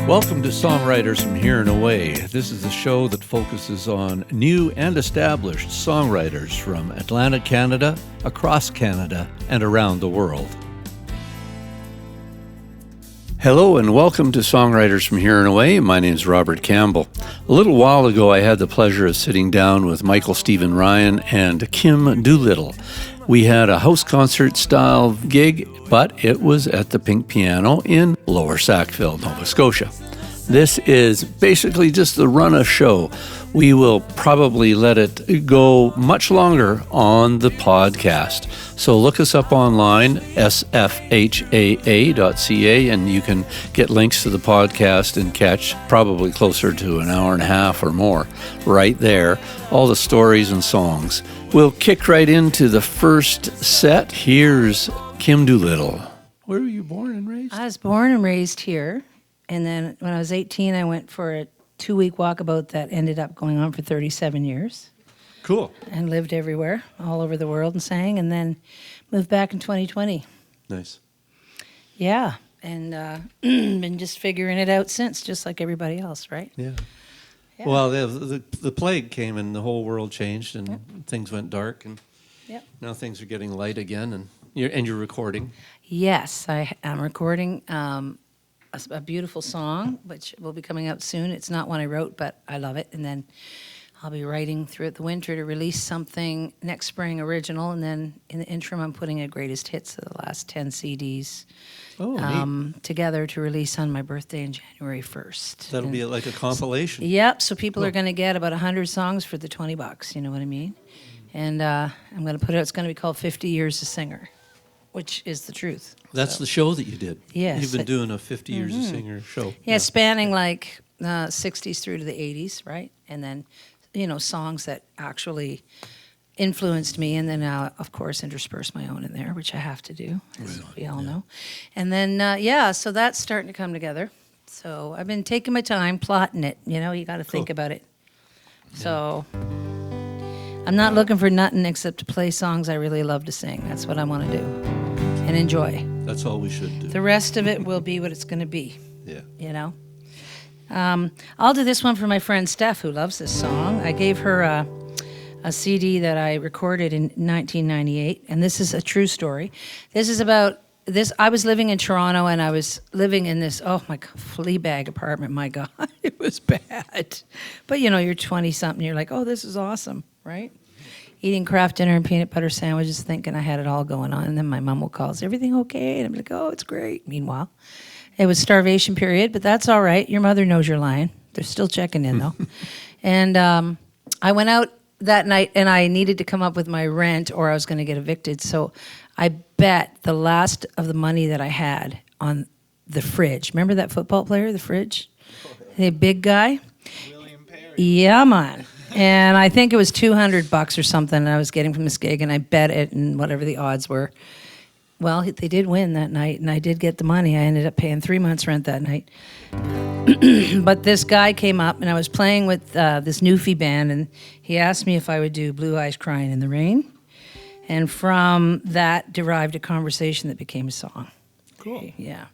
Welcome to Songwriters from Here and Away. This is a show that focuses on new and established songwriters from Atlantic Canada, across Canada, and around the world. Hello and welcome to Songwriters from Here and Away. My name is Robert Campbell. A little while ago, I had the pleasure of sitting down with Michael Stephen Ryan and Kim Doolittle. We had a house concert style gig, but it was at the Pink Piano in Lower Sackville, Nova Scotia. This is basically just the run of show. We will probably let it go much longer on the podcast. So look us up online, sfhaa.ca, and you can get links to the podcast and catch probably closer to an hour and a half or more right there. All the stories and songs. We'll kick right into the first set. Here's Kim Doolittle. Where were you born and raised? I was born and raised here. And then when I was 18, I went for a 2-week walkabout that ended up going on for 37 years. Cool. And lived everywhere, all over the world and sang, and then moved back in 2020. Nice. Yeah, and been just figuring it out since, just like everybody else, right? Yeah. Well, the plague came and the whole world changed and things went dark, and now things are getting light again, and you're recording. Yes, I am recording a beautiful song, which will be coming out soon. It's not one I wrote, but I love it. And then I'll be writing throughout the winter to release something next spring, original. And then in the interim, I'm putting a greatest hits of the last 10 CDs together to release on my birthday in January 1st. That'll be like a compilation. Yep. So people are going to get about 100 songs for the $20. You know what I mean? And I'm going to put it out. It's going to be called 50 Years a Singer, which is the truth. That's the show that you did. Yes. You've been doing a 50 Years a Singer show. Yeah, spanning like 60s through to the 80s, right? And then, songs that actually influenced me. And then, of course, intersperse my own in there, which I have to do, as we all know. And then, so that's starting to come together. So I've been taking my time, plotting it. You got to think about it. So I'm not looking for nothing except to play songs I really love to sing. That's what I want to do and enjoy. That's all we should do. The rest of it will be what it's going to be. Yeah. I'll do this one for my friend Steph, who loves this song. I gave her a CD that I recorded in 1998, and this is a true story. This is about this. I was living in Toronto, and I was living in this, flea bag apartment. My God, it was bad. But, you're 20-something. You're like, oh, this is awesome, right? Eating Kraft dinner and peanut butter sandwiches, thinking I had it all going on. And then my mom will call, is everything okay? And I'm like, oh, it's great. Meanwhile, it was starvation period, but that's all right. Your mother knows you're lying. They're still checking in, though. And I went out that night, and I needed to come up with my rent, or I was going to get evicted. So I bet the last of the money that I had on the fridge. Remember that football player, the fridge? The big guy? William Perry. Yeah, man. And I think it was $200 or something I was getting from this gig, and I bet it, and whatever the odds were. Well, they did win that night, and I did get the money. I ended up paying 3 months' rent that night. But this guy came up, and I was playing with this Newfie band, and he asked me if I would do Blue Eyes Crying in the Rain. And from that derived a conversation that became a song. Cool. Yeah.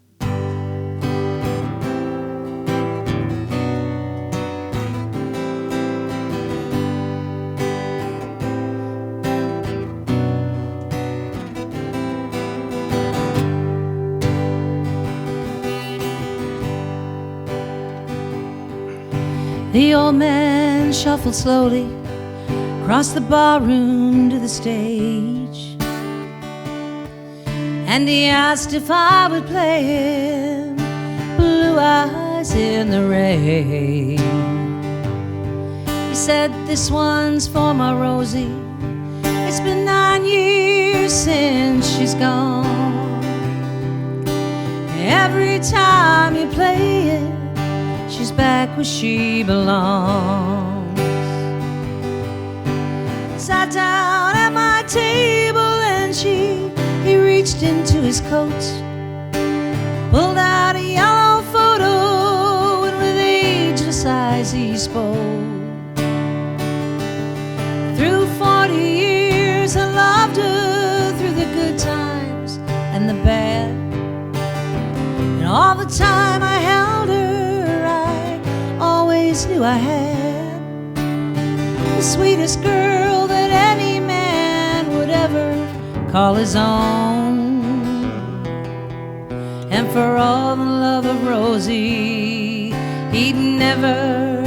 The old man shuffled slowly across the barroom to the stage, and he asked if I would play him Blue Eyes in the Rain. He said, this one's for my Rosie. It's been 9 years since she's gone. Every time you play it, she's back where she belongs. Sat down at my table and he reached into his coat, pulled out a yellow photo, and with ageless eyes he spoke. Through 40 years I loved her, through the good times and the bad, and all the time I held her always knew I had the sweetest girl that any man would ever call his own. And for all the love of Rosie, he'd never,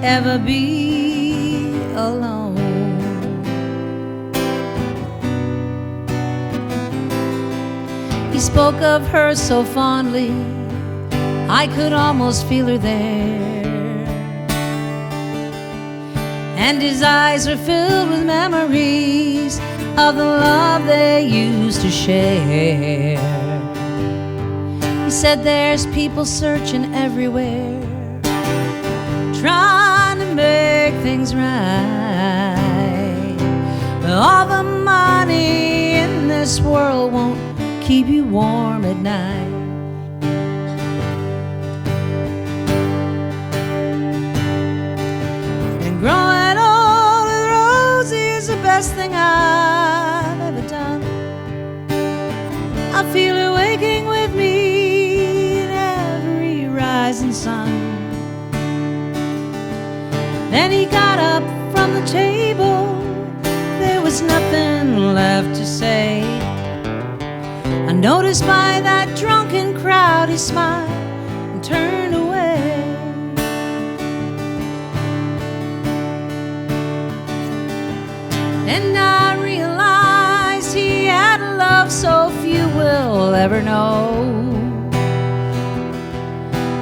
ever be alone. He spoke of her so fondly, I could almost feel her there. And his eyes were filled with memories of the love they used to share. He said there's people searching everywhere, trying to make things right. But all the money in this world won't keep you warm at night. And growing old with Rosie is the best thing I've ever done. I feel her waking with me in every rising sun. Then he got up from the table, there was nothing left to say. Unnoticed by that drunken crowd, he smiled and turned away. And I realized he had a love so few will ever know.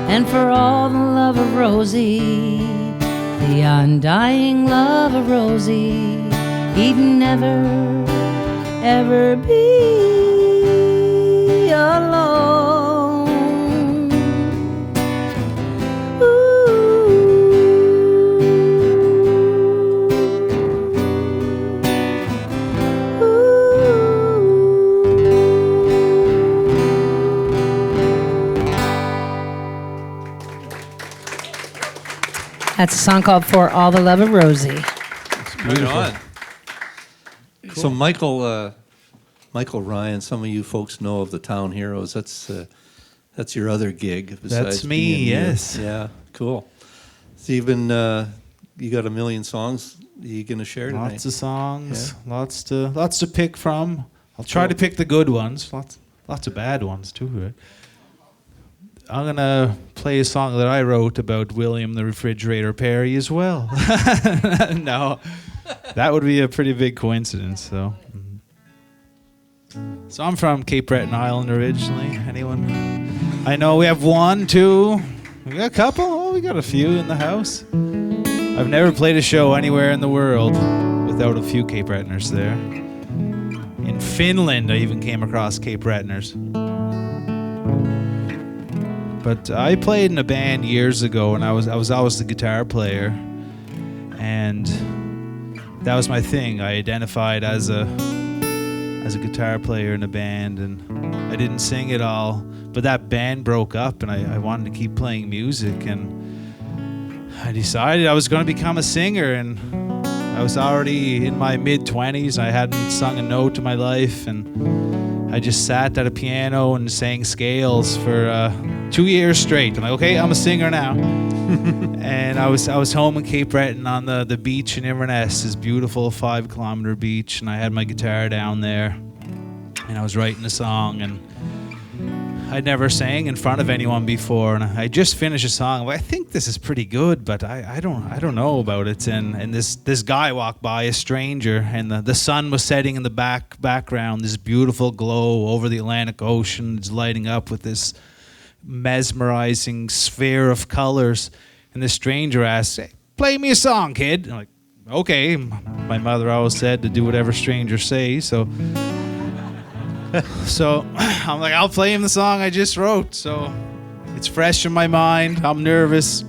And for all the love of Rosie, the undying love of Rosie, he'd never, ever be alone. Ooh. That's a song called For All the Love of Rosie. Right on. Cool. So Michael Ryan, some of you folks know of the Town Heroes. That's your other gig. That's me. Yes. Yeah. Cool. So you've been you got a million songs. You going to share tonight? Lots of songs. Yeah. Lots to pick from. I'll try to pick the good ones. Lots of bad ones too. Right? I'm gonna play a song that I wrote about William the Refrigerator Perry as well. No, that would be a pretty big coincidence. So I'm from Cape Breton Island originally. Anyone? I know we have one, two, we got a couple. Oh, we got a few in the house. I've never played a show anywhere in the world without a few Cape Bretoners there. In Finland, I even came across Cape Bretoners. But I played in a band years ago, and I was always the guitar player, and that was my thing. I identified as a guitar player in a band, and I didn't sing at all. But that band broke up, and I wanted to keep playing music, and I decided I was going to become a singer. And I was already in my mid-20s. I hadn't sung a note in my life, and I just sat at a piano and sang scales for 2 years straight. I'm like, okay, I'm a singer now. And I was home in Cape Breton on the beach in Inverness, this beautiful 5-kilometer beach, and I had my guitar down there, and I was writing a song, and I'd never sang in front of anyone before, and I just finished a song. Well, I think this is pretty good, but I don't know about it. And this guy walked by, a stranger, and the sun was setting in the background, this beautiful glow over the Atlantic Ocean. It's lighting up with this mesmerizing sphere of colors. And the stranger asked, "Hey, play me a song, kid." And I'm like, okay. My mother always said to do whatever strangers say, so I'm like, I'll play him the song I just wrote. So it's fresh in my mind. I'm nervous.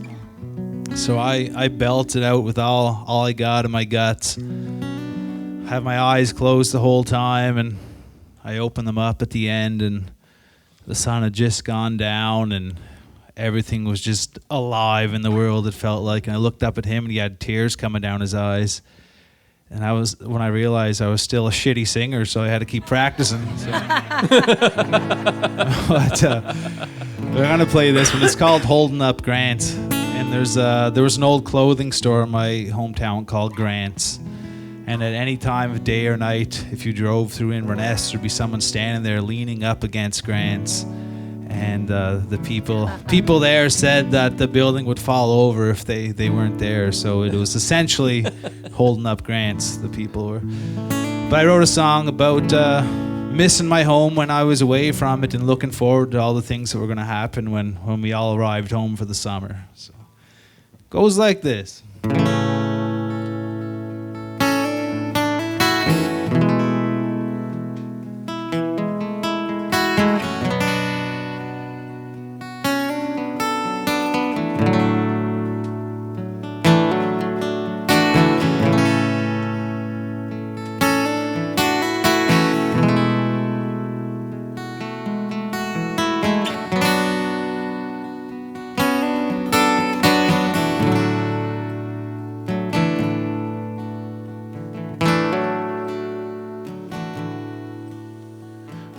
So I belt it out with all I got in my guts. Have my eyes closed the whole time, and I open them up at the end, and the sun had just gone down, and everything was just alive in the world, it felt like. And I looked up at him, and he had tears coming down his eyes. And when I realized I was still a shitty singer, so I had to keep practicing. So. But we're going to play this one. It's called Holding Up Grant. And there was an old clothing store in my hometown called Grant's. And at any time of day or night, if you drove through Inverness, there'd be someone standing there leaning up against Grant's. And the people there said that the building would fall over if they weren't there. So it was essentially holding up Grant's, the people were. But I wrote a song about missing my home when I was away from it and looking forward to all the things that were going to happen when we all arrived home for the summer. So it goes like this.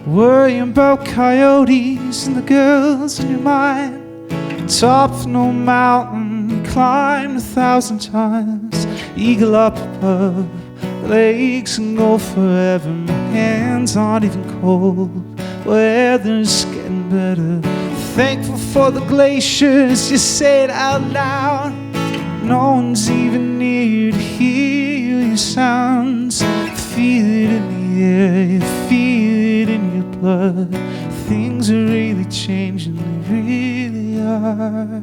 Worrying about coyotes and the girls in your mind. Top of no mountain, you climbed 1,000 times. Eagle up above the lakes and go forever. My hands aren't even cold, weather's getting better. Thankful for the glaciers, you say it out loud. No one's even near to hear your sounds. Feel it in the air, you feel it in your blood. Things are really changing, they really are.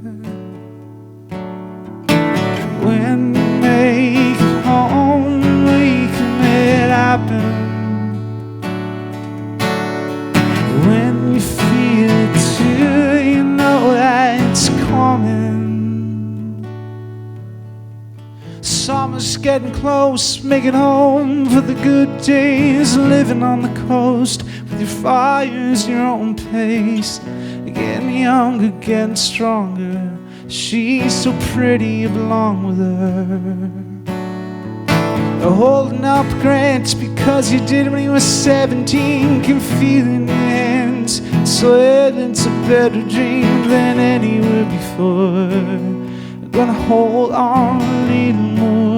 When you make it home, we can make it happen. When you feel it too, you know that it's coming. Summer's getting close, make it home for the good days. Living on the coast with your fires, your own pace. Getting younger, getting stronger. She's so pretty, you belong with her. You're holding up grants because you did when you were 17. Can feel in your hands, swear it's a better dream than anywhere before. Gonna hold on a little more.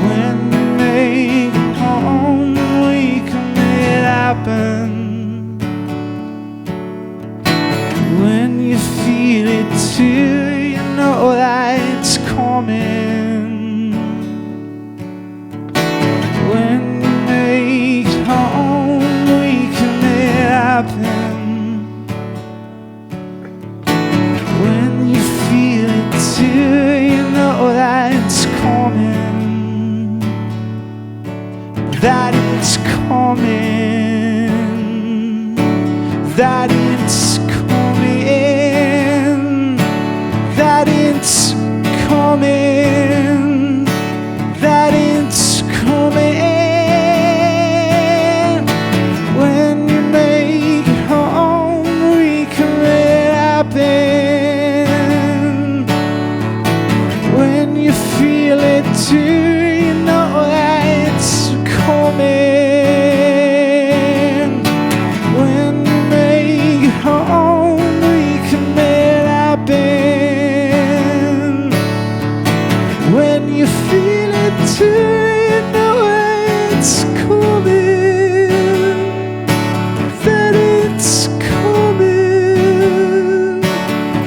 When we make it home, we can make it happen. When you feel it too, you know that it's coming. When we make it home, we can make it happen. You know that it's coming, that it's coming, that it's coming, that it's coming, that it's coming. When you make it home, we can make it happen. Feel it too, you know that it's coming. When we make it home, we can make it happen. When you feel it too, you know that it's coming. That it's coming.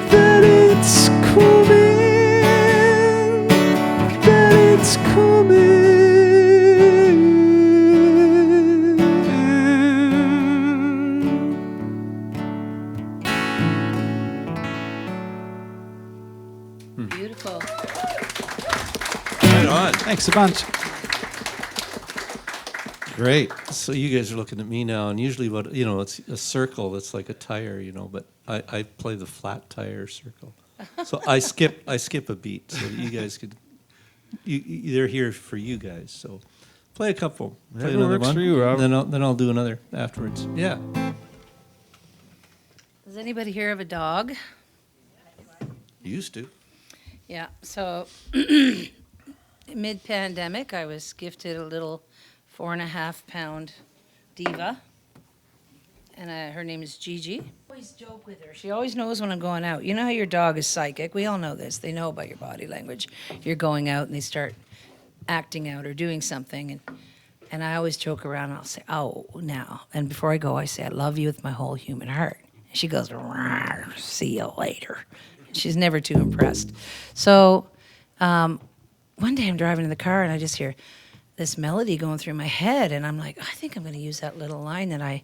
That it's coming. It's coming. Beautiful. Right on. Thanks a bunch. Great. So you guys are looking at me now, and usually it's a circle that's like a tire, but I play the flat tire circle. So I skip a beat so that you guys could. They're here for you guys, so play a couple. Play another works one. for you, Rob. Then I'll do another afterwards. Yeah. Does anybody here have a dog? Used to. Yeah. So mid-pandemic, I was gifted a little 4.5-pound diva, and her name is Gigi. always joke with her. She always knows when I'm going out. You know how your dog is psychic? We all know this. They know about your body language. You're going out and they start acting out or doing something. And I always joke around and I'll say, oh, now. And before I go, I say, I love you with my whole human heart. And she goes, "Rawr, see you later." She's never too impressed. So one day I'm driving in the car and I just hear this melody going through my head. And I'm like, I think I'm going to use that little line that I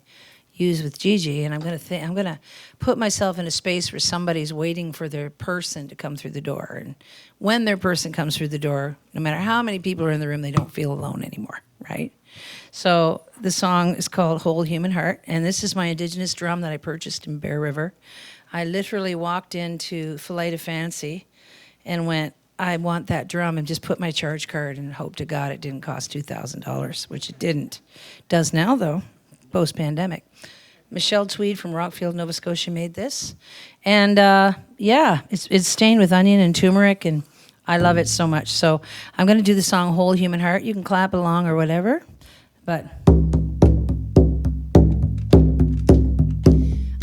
use with Gigi, and I'm gonna put myself in a space where somebody's waiting for their person to come through the door, and when their person comes through the door, no matter how many people are in the room, they don't feel alone anymore, right? So the song is called Whole Human Heart, and this is my indigenous drum that I purchased in Bear River. I literally walked into Filet de Fancy and went, I want that drum, and just put my charge card and hope to God it didn't cost $2,000, which it didn't. It does now, though, post-pandemic. Michelle Tweed from Rockfield, Nova Scotia made this. And yeah, it's stained with onion and turmeric, and I love it so much. So I'm going to do the song Whole Human Heart. You can clap along or whatever, but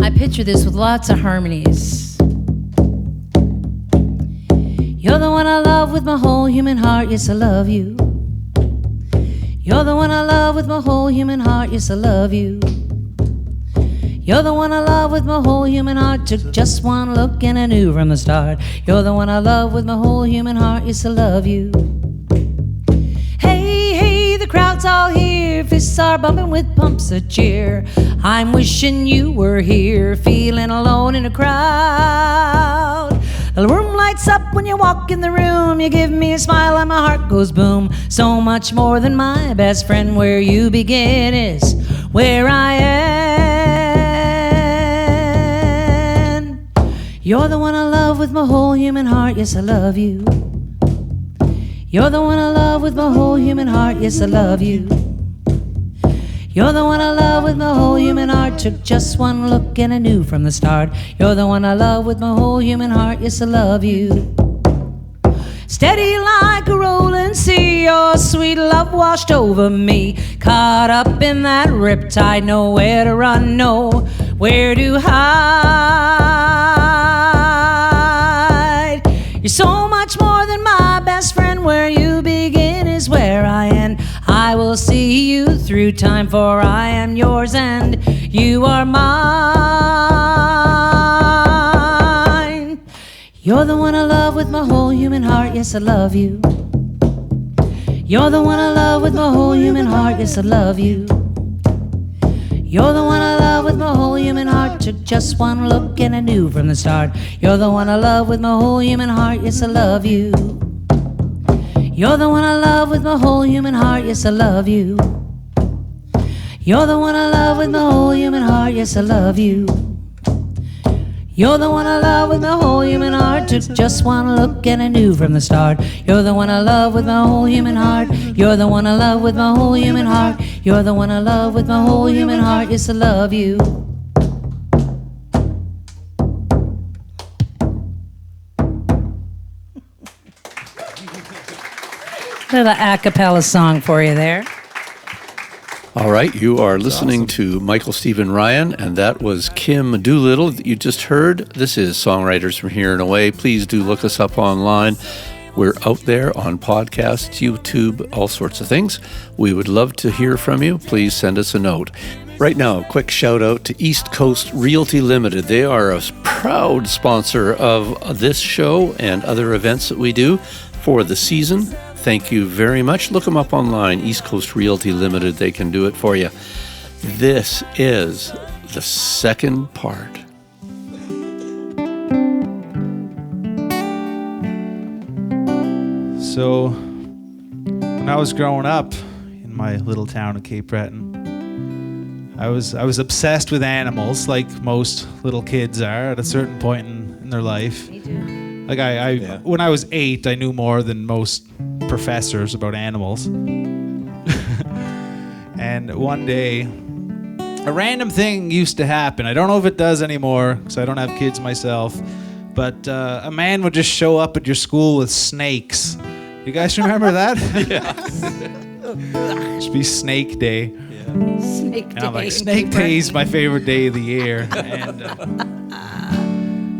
I picture this with lots of harmonies. You're the one I love with my whole human heart, yes, I love you. You're the one I love with my whole human heart, yes, I love you. You're the one I love with my whole human heart, took just one look and I knew from the start. You're the one I love with my whole human heart, yes, I love you. Hey, hey, the crowd's all here, fists are bumping with pumps of cheer. I'm wishing you were here, feeling alone in a crowd. The room lights up when you walk in the room. You give me a smile and my heart goes boom. So much more than my best friend. Where you begin is where I end. You're the one I love with my whole human heart, yes, I love you. You're the one I love with my whole human heart, yes, I love you. You're the one I love with my whole human heart, took just one look and I knew from the start. You're the one I love with my whole human heart, yes, I love you. Steady like a rolling sea, your sweet love washed over me. Caught up in that riptide, nowhere to run, nowhere to hide. You're so much more than my best friend, where you begin is where I end. I will see you through time, for I am yours and you are mine. You're the one I love with my whole human heart, yes, I love you. You're the one I love with my whole human heart, yes, I love you. You're the one I love with my whole human heart, took just one look and I knew from the start. You're the one I love with my whole human heart, yes, I love you. You're the one I love with my whole human heart, yes, I love you. You're the one I love with my whole human heart, yes, I love you. You're the one I love with my whole human heart, took just one look and I knew from the start. You're the one I love with my whole human heart. You're the one I love with my whole human heart. You're the one I love with my whole human heart, yes, I love you. Little a cappella song for you there. All right, you are listening to Michael Stephen Ryan, and that was Kim Doolittle that you just heard. This is Songwriters from Here and Away. Please do look us up online. We're out there on podcasts, YouTube, all sorts of things. We would love to hear from you. Please send us a note. Right now, a quick shout out to East Coast Realty Limited. They are a proud sponsor of this show and other events that we do for the season. Thank you very much. Look them up online, East Coast Realty Limited. They can do it for you. This is the second part. So, when I was growing up in my little town of Cape Breton, I was obsessed with animals, like most little kids are at a certain point in their life. Me too. Like when I was 8, I knew more than most professors about animals. And one day, a random thing used to happen. I don't know if it does anymore, because I don't have kids myself. But a man would just show up at your school with snakes. You guys remember that? Yeah. It should be Snake Day. Yeah. Snake And Day. I'm like, in Snake Cooper. Day is my favorite day of the year.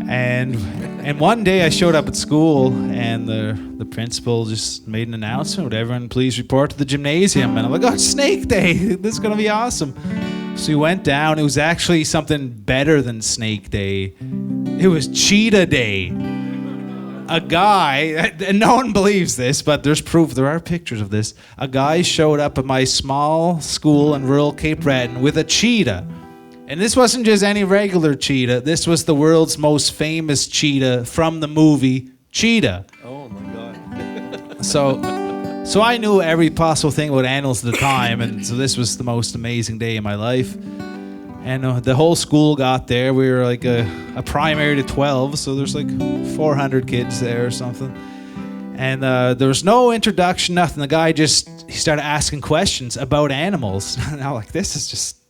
And one day I showed up at school, and the principal just made an announcement: everyone please report to the gymnasium. And I'm like, oh, it's Snake Day. This is going to be awesome. So we went down. It was actually something better than Snake Day. It was Cheetah Day. A guy, and no one believes this, but there's proof. There are pictures of this. A guy showed up at my small school in rural Cape Breton with a cheetah. And this wasn't just any regular cheetah. This was the world's most famous cheetah from the movie Cheetah. Oh my God. So I knew every possible thing about animals at the time, and so this was the most amazing day of my life. And the whole school got there. We were like a primary to 12, so there's like 400 kids there or something. And there was no introduction, nothing. The guy he started asking questions about animals. And I'm like, this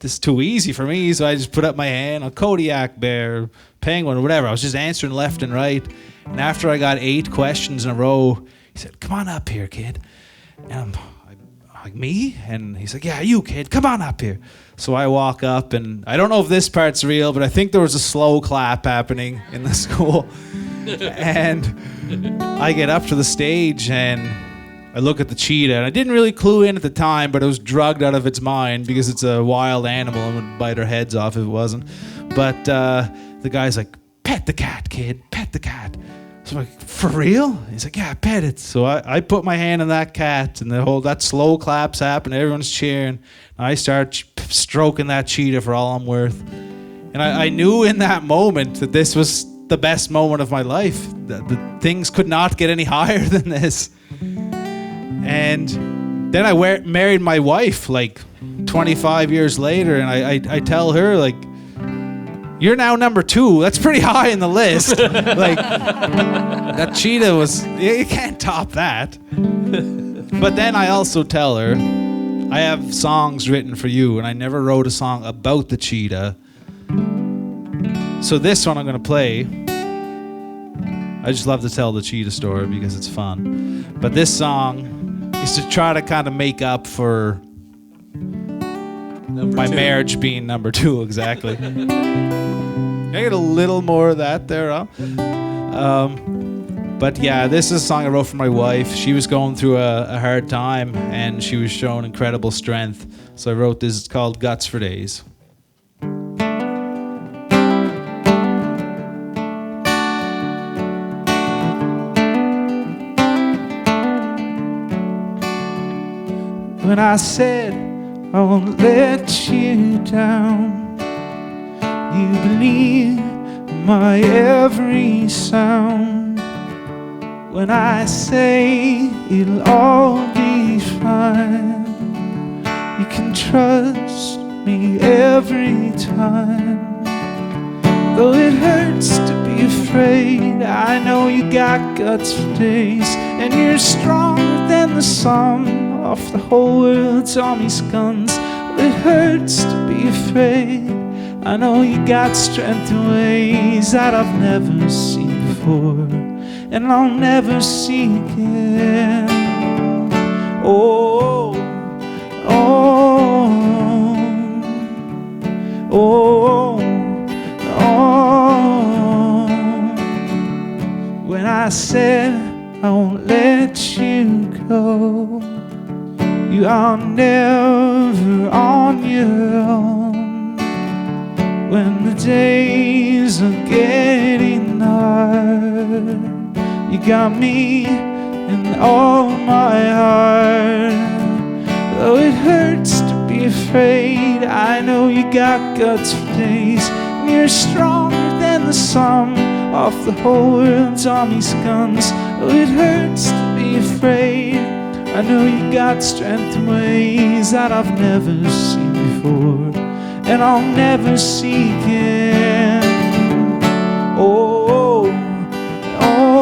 is too easy for me. So I just put up my hand, a Kodiak bear, penguin, or whatever. I was just answering left and right. And after I got 8 questions in a row, he said, come on up here, kid. And I'm like, me? And he's like, yeah, you, kid. Come on up here. So I walk up, and I don't know if this part's real, but I think there was a slow clap happening in the school. And I get up to the stage, and I look at the cheetah, and I didn't really clue in at the time, but it was drugged out of its mind because it's a wild animal and would bite our heads off if it wasn't. But the guy's like, pet the cat, kid, pet the cat. So I'm like, for real? He's like, yeah, pet it. So I put my hand on that cat, and that slow claps happen. Everyone's cheering. And I start stroking that cheetah for all I'm worth. And I knew in that moment that this was the best moment of my life. The things could not get any higher than this. And then I married my wife like 25 years later, and I tell her, like, you're now number 2. That's pretty high in the list. Like, that cheetah you can't top that. But then I also tell her, I have songs written for you, and I never wrote a song about the cheetah. So this one I'm going to play. I just love to tell the cheetah story because it's fun. But this song is to try to kind of make up for my marriage being number 2, exactly. Can I get a little more of that there, huh? But yeah, this is a song I wrote for my wife. She was going through a hard time, and she was showing incredible strength. So I wrote this. It's called Guts for Days. When I said I won't let you down, you believe my every sound. When I say it'll all be fine, you can trust me every time. Though it hurts to be afraid, I know you got guts for days, and you're stronger than the sum of the whole world's army's guns. It hurts to be afraid, I know you got strength in ways that I've never seen before, and I'll never see again. Oh, oh, oh, oh. When I said I won't let you go, you are never on your own. When the days are getting hard, you got me in all my heart. Though it hurts to be afraid, I know you got guts for days, and you're stronger than the sum of the whole world's army's guns. Though it hurts to be afraid, I know you got strength in ways that I've never seen before, and I'll never see again. Oh, oh,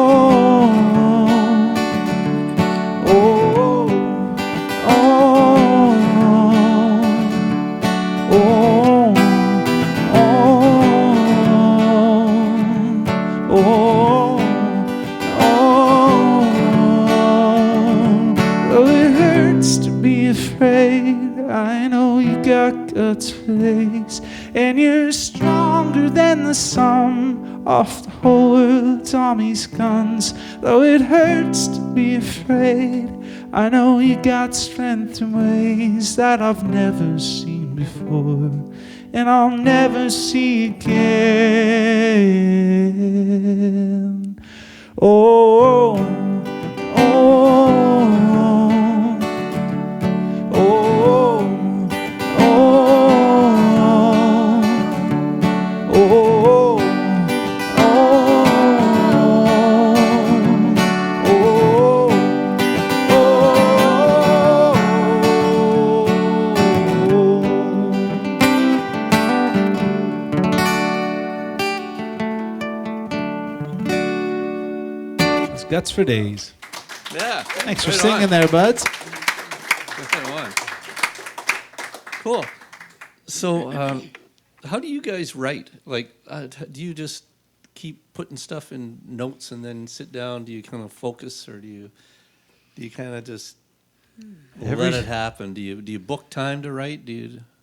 oh, oh, oh, oh, oh, oh. Though it hurts to be afraid, I know you got and you're stronger than the sum of the whole world's army's guns. Though it hurts to be afraid, I know you got strength in ways that I've never seen before, and I'll never see again. Oh, oh, oh, oh, oh, oh, Guts for days. Yeah. Thanks for singing there, buds. Right on. Cool. So, how do you guys write? Like, do you just keep putting stuff in notes and then sit down? Do you kind of focus, or do you kind of just let it happen? Do you book time to write?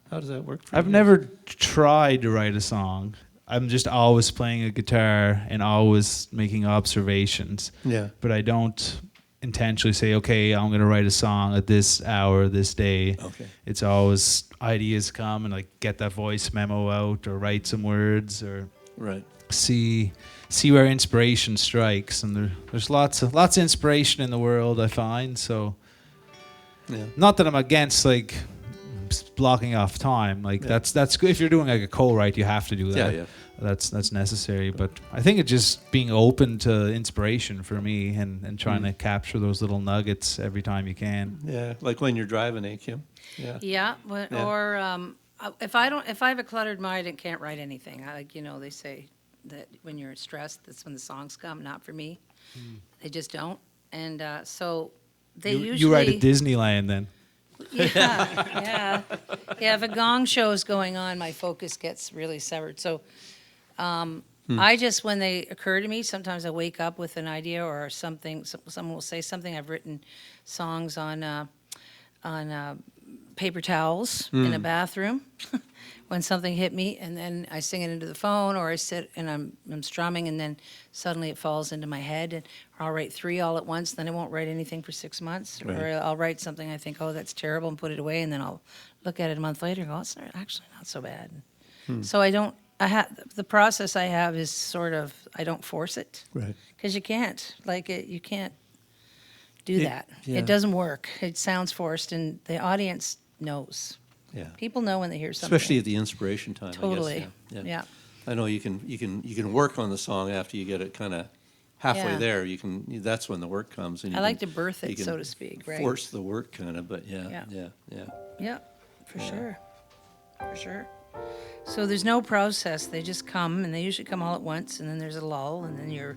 How does that work for you? I've never tried to write a song. I'm just always playing a guitar and always making observations. Yeah. But I don't intentionally say, okay, I'm going to write a song at this hour, this day. Okay. It's always ideas come and like get that voice memo out or write some words or Right. see where inspiration strikes. And there's lots of inspiration in the world, I find. So Yeah. not that I'm against like blocking off time. Like that's good. If you're doing like a co-write, you have to do that. Yeah. That's necessary. But I think it's just being open to inspiration for me and trying to capture those little nuggets every time you can. Yeah. Like when you're driving, Kim? Yeah. Yeah, or if I have a cluttered mind and can't write anything, they say that when you're stressed, that's when the songs come. Not for me. They just don't. And so they usually... You write at Disneyland then. Yeah. If a gong show is going on, my focus gets really severed. So I just, when they occur to me, sometimes I wake up with an idea or something. Someone will say something. I've written songs on paper towels in a bathroom when something hit me, and then I sing it into the phone, or I sit and I'm strumming, and then suddenly it falls into my head, and I'll write 3 all at once. Then I won't write anything for 6 months, Right. or I'll write something I think, oh, that's terrible, and put it away, and then I'll look at it a month later and go, it's actually not so bad. So the process I have is sort of, I don't force it, Right. because you can't, you can't do that. Yeah. It doesn't work. It sounds forced, and the audience knows. Yeah. People know when they hear something. Especially at the inspiration time. Totally. I guess. Yeah. I know you can work on the song after you get it kind of halfway Yeah. there. That's when the work comes. And I like to birth you it, can so to speak. Right. force the work kind of, but Yeah. yeah. Yeah, for sure. For sure. So there's no process. They just come, and they usually come all at once, and then there's a lull, and then you're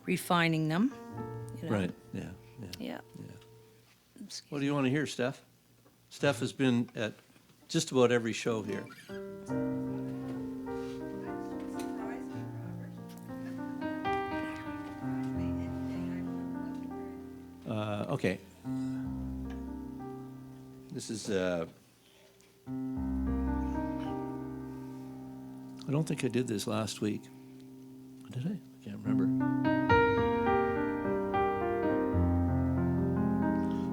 refining them. Right. Yeah. Yeah. What do you want to hear, Steph? Steph has been at just about every show here. Okay. This is, I don't think I did this last week. Did I? I can't remember.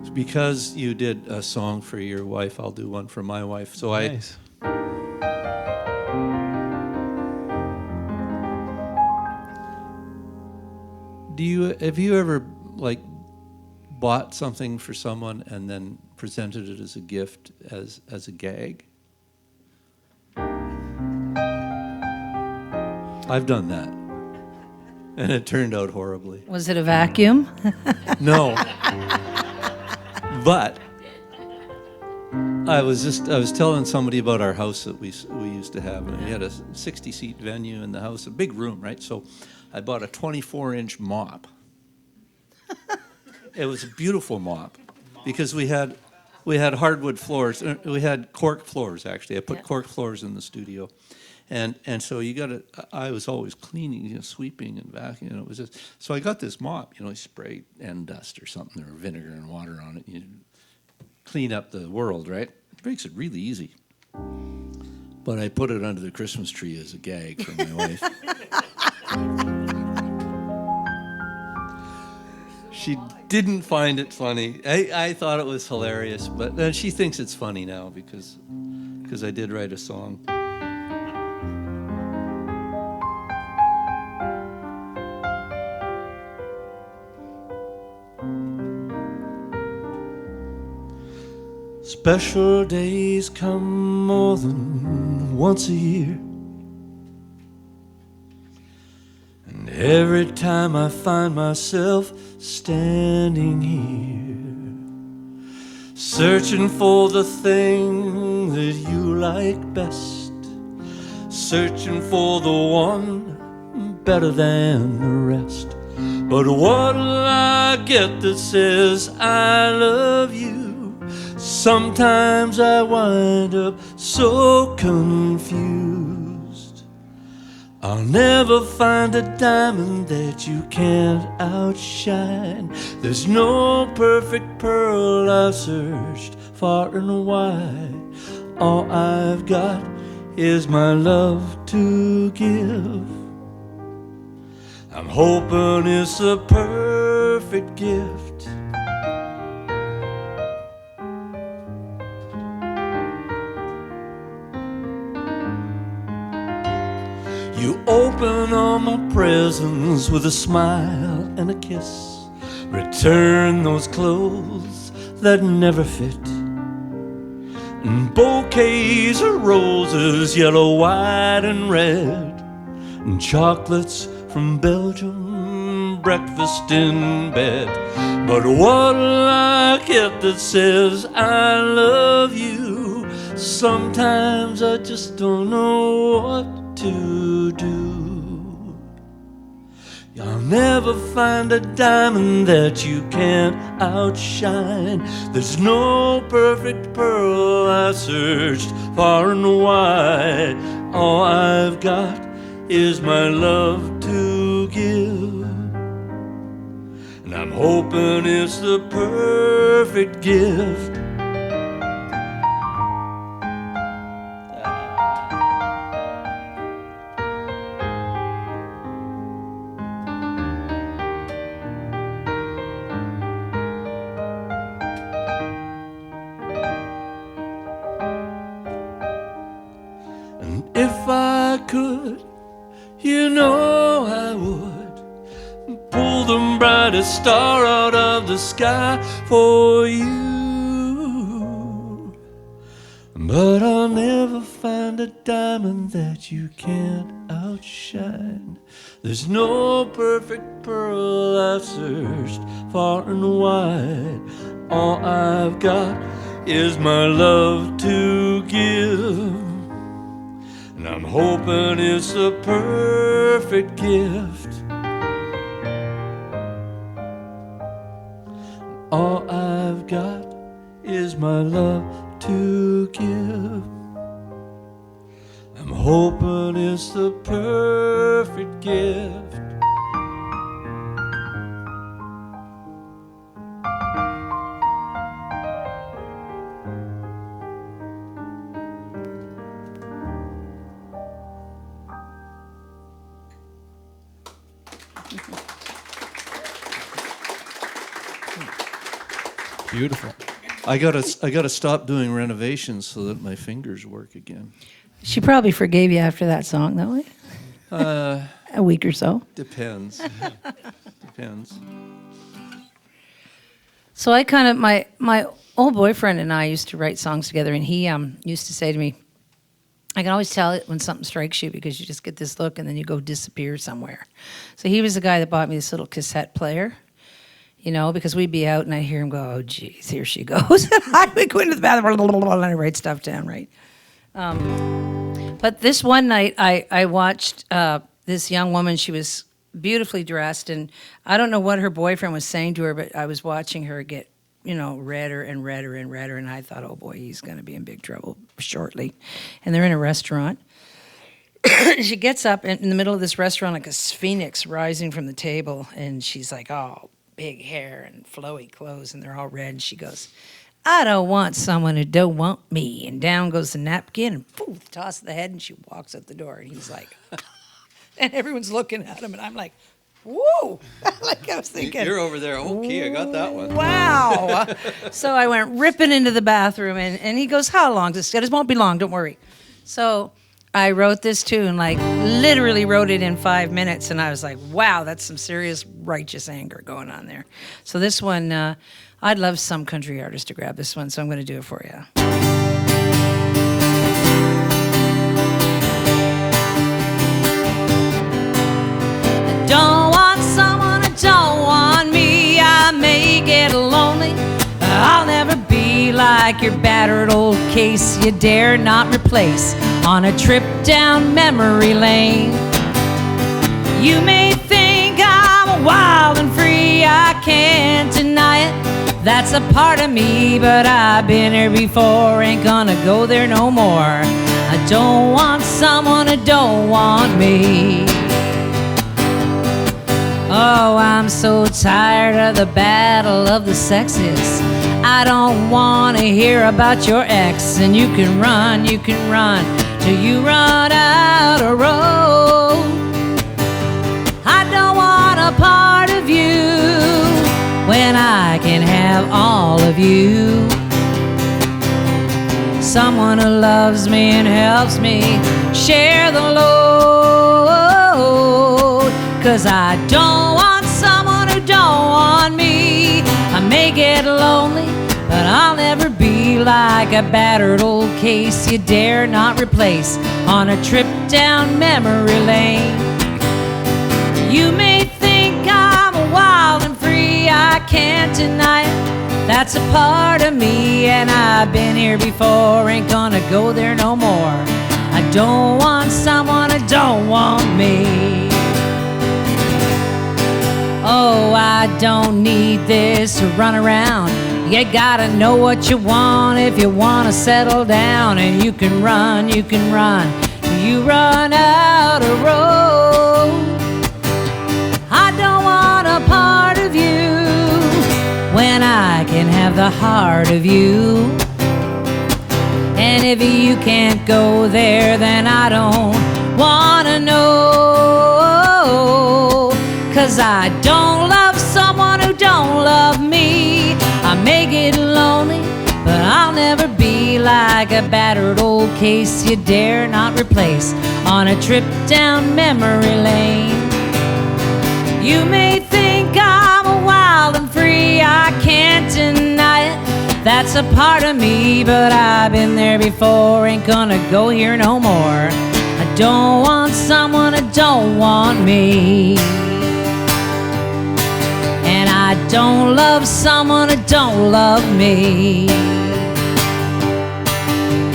It's because you did a song for your wife, I'll do one for my wife. So Nice. Have you ever bought something for someone and then presented it as a gift as a gag? I've done that, and it turned out horribly. Was it a vacuum? No, but I was telling somebody about our house that we used to have, and we had a 60-seat venue in the house, a big room, right? So I bought a 24-inch mop. It was a beautiful mop because we had hardwood floors. We had cork floors, actually. I put cork floors in the studio. And so I was always cleaning, sweeping and vacuuming. It was just, so I got this mop, spray end dust or something, or vinegar and water on it. You clean up the world, right? It makes it really easy. but I put it under the Christmas tree as a gag for my wife. She didn't find it funny. I thought it was hilarious, but she thinks it's funny now because I did write a song. Special days come more than once a year, and every time I find myself standing here, searching for the thing that you like best, searching for the one better than the rest. But what'll I get that says I love you? Sometimes I wind up so confused. I'll never find a diamond that you can't outshine. There's no perfect pearl I've searched far and wide. All I've got is my love to give. I'm hoping it's a perfect gift. You open all my presents with a smile and a kiss. Return those clothes that never fit, and bouquets of roses, yellow, white, and red, and chocolates from Belgium, breakfast in bed. But what'll I get that says I love you? Sometimes I just don't know what to do. I'll never find a diamond that you can't outshine. There's no perfect pearl I searched far and wide. All I've got is my love to give, and I'm hoping it's the perfect gift. If I could, you know I would pull the brightest star out of the sky for you. But I'll never find a diamond that you can't outshine. There's no perfect pearl I've searched far and wide. All I've got is my love to give, and I'm hoping it's the perfect gift. All I've got is my love to give. I'm hoping it's the perfect gift. Beautiful. I gotta stop doing renovations so that my fingers work again. She probably forgave you after that song, though. A week or so. Depends. Depends. So I kind of my old boyfriend and I used to write songs together, and he used to say to me, I can always tell it when something strikes you because you just get this look and then you go disappear somewhere. So he was the guy that bought me this little cassette player, you know, because we'd be out and I'd hear him go, oh, geez, here she goes. And I would go into the bathroom and I'd write stuff down, right? But this one night I watched this young woman. She was beautifully dressed, and I don't know what her boyfriend was saying to her, but I was watching her get, you know, redder and redder and redder, and I thought, oh boy, he's going to be in big trouble shortly. And they're in a restaurant. She gets up in the middle of this restaurant like a phoenix rising from the table, and she's like, oh, big hair and flowy clothes, and they're all red. And she goes, I don't want someone who don't want me. And down goes the napkin and poof, toss the head, and she walks out the door. And he's like, and everyone's looking at him, and I'm like, whoa. Like I was thinking. You're over there. Okay, I got that one. Wow. So I went ripping into the bathroom, and he goes, how long? This won't be long, don't worry. So I wrote this tune, like literally wrote it in 5 minutes, and I was like, wow, that's some serious righteous anger going on there. So this one, I'd love some country artist to grab this one, so I'm going to do it for you. I don't want someone who don't want me. I may get lonely. I'll never be like your battered old case you dare not replace on a trip down memory lane. You may think I'm wild and free, I can't deny it. That's a part of me, but I've been here before, ain't gonna go there no more. I don't want someone who don't want me. Oh, I'm so tired of the battle of the sexes. I don't want to hear about your ex. And you can run till you run out of road. I don't want a part of you when I can have all of you. Someone who loves me and helps me share the load. 'Cause I don't want someone who don't want me. I may get lonely, but I'll never be like a battered old case you dare not replace on a trip down memory lane. You may think I'm wild and free, I can't deny it. That's a part of me, and I've been here before, ain't gonna go there no more. I don't want someone who don't want me. Oh, I don't need this to run around. You gotta know what you want if you wanna settle down. And you can run till you run out of road. I don't want a part of you when I can have the heart of you. And if you can't go there, then I don't wanna know. 'Cause I don't love someone who don't love me. I may get lonely, but I'll never be like a battered old case you dare not replace on a trip down memory lane. You may think I'm wild and free, I can't deny it. That's a part of me, but I've been there before, ain't gonna go here no more. I don't want someone who don't want me. And I don't love someone who don't love me.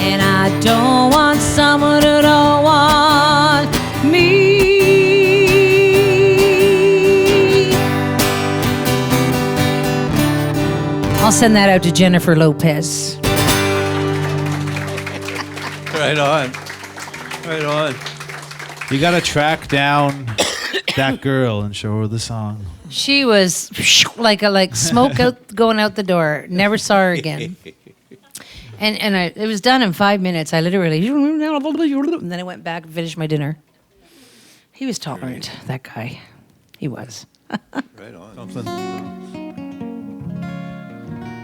And I don't want someone who don't want me. I'll send that out to Jennifer Lopez. Right on. Right on. You gotta track down that girl and show her the song. She was like smoke going out the door. Never saw her again. And it was done in 5 minutes. I literally, and then I went back and finished my dinner. He was tolerant, that guy. He was. Right on. Something.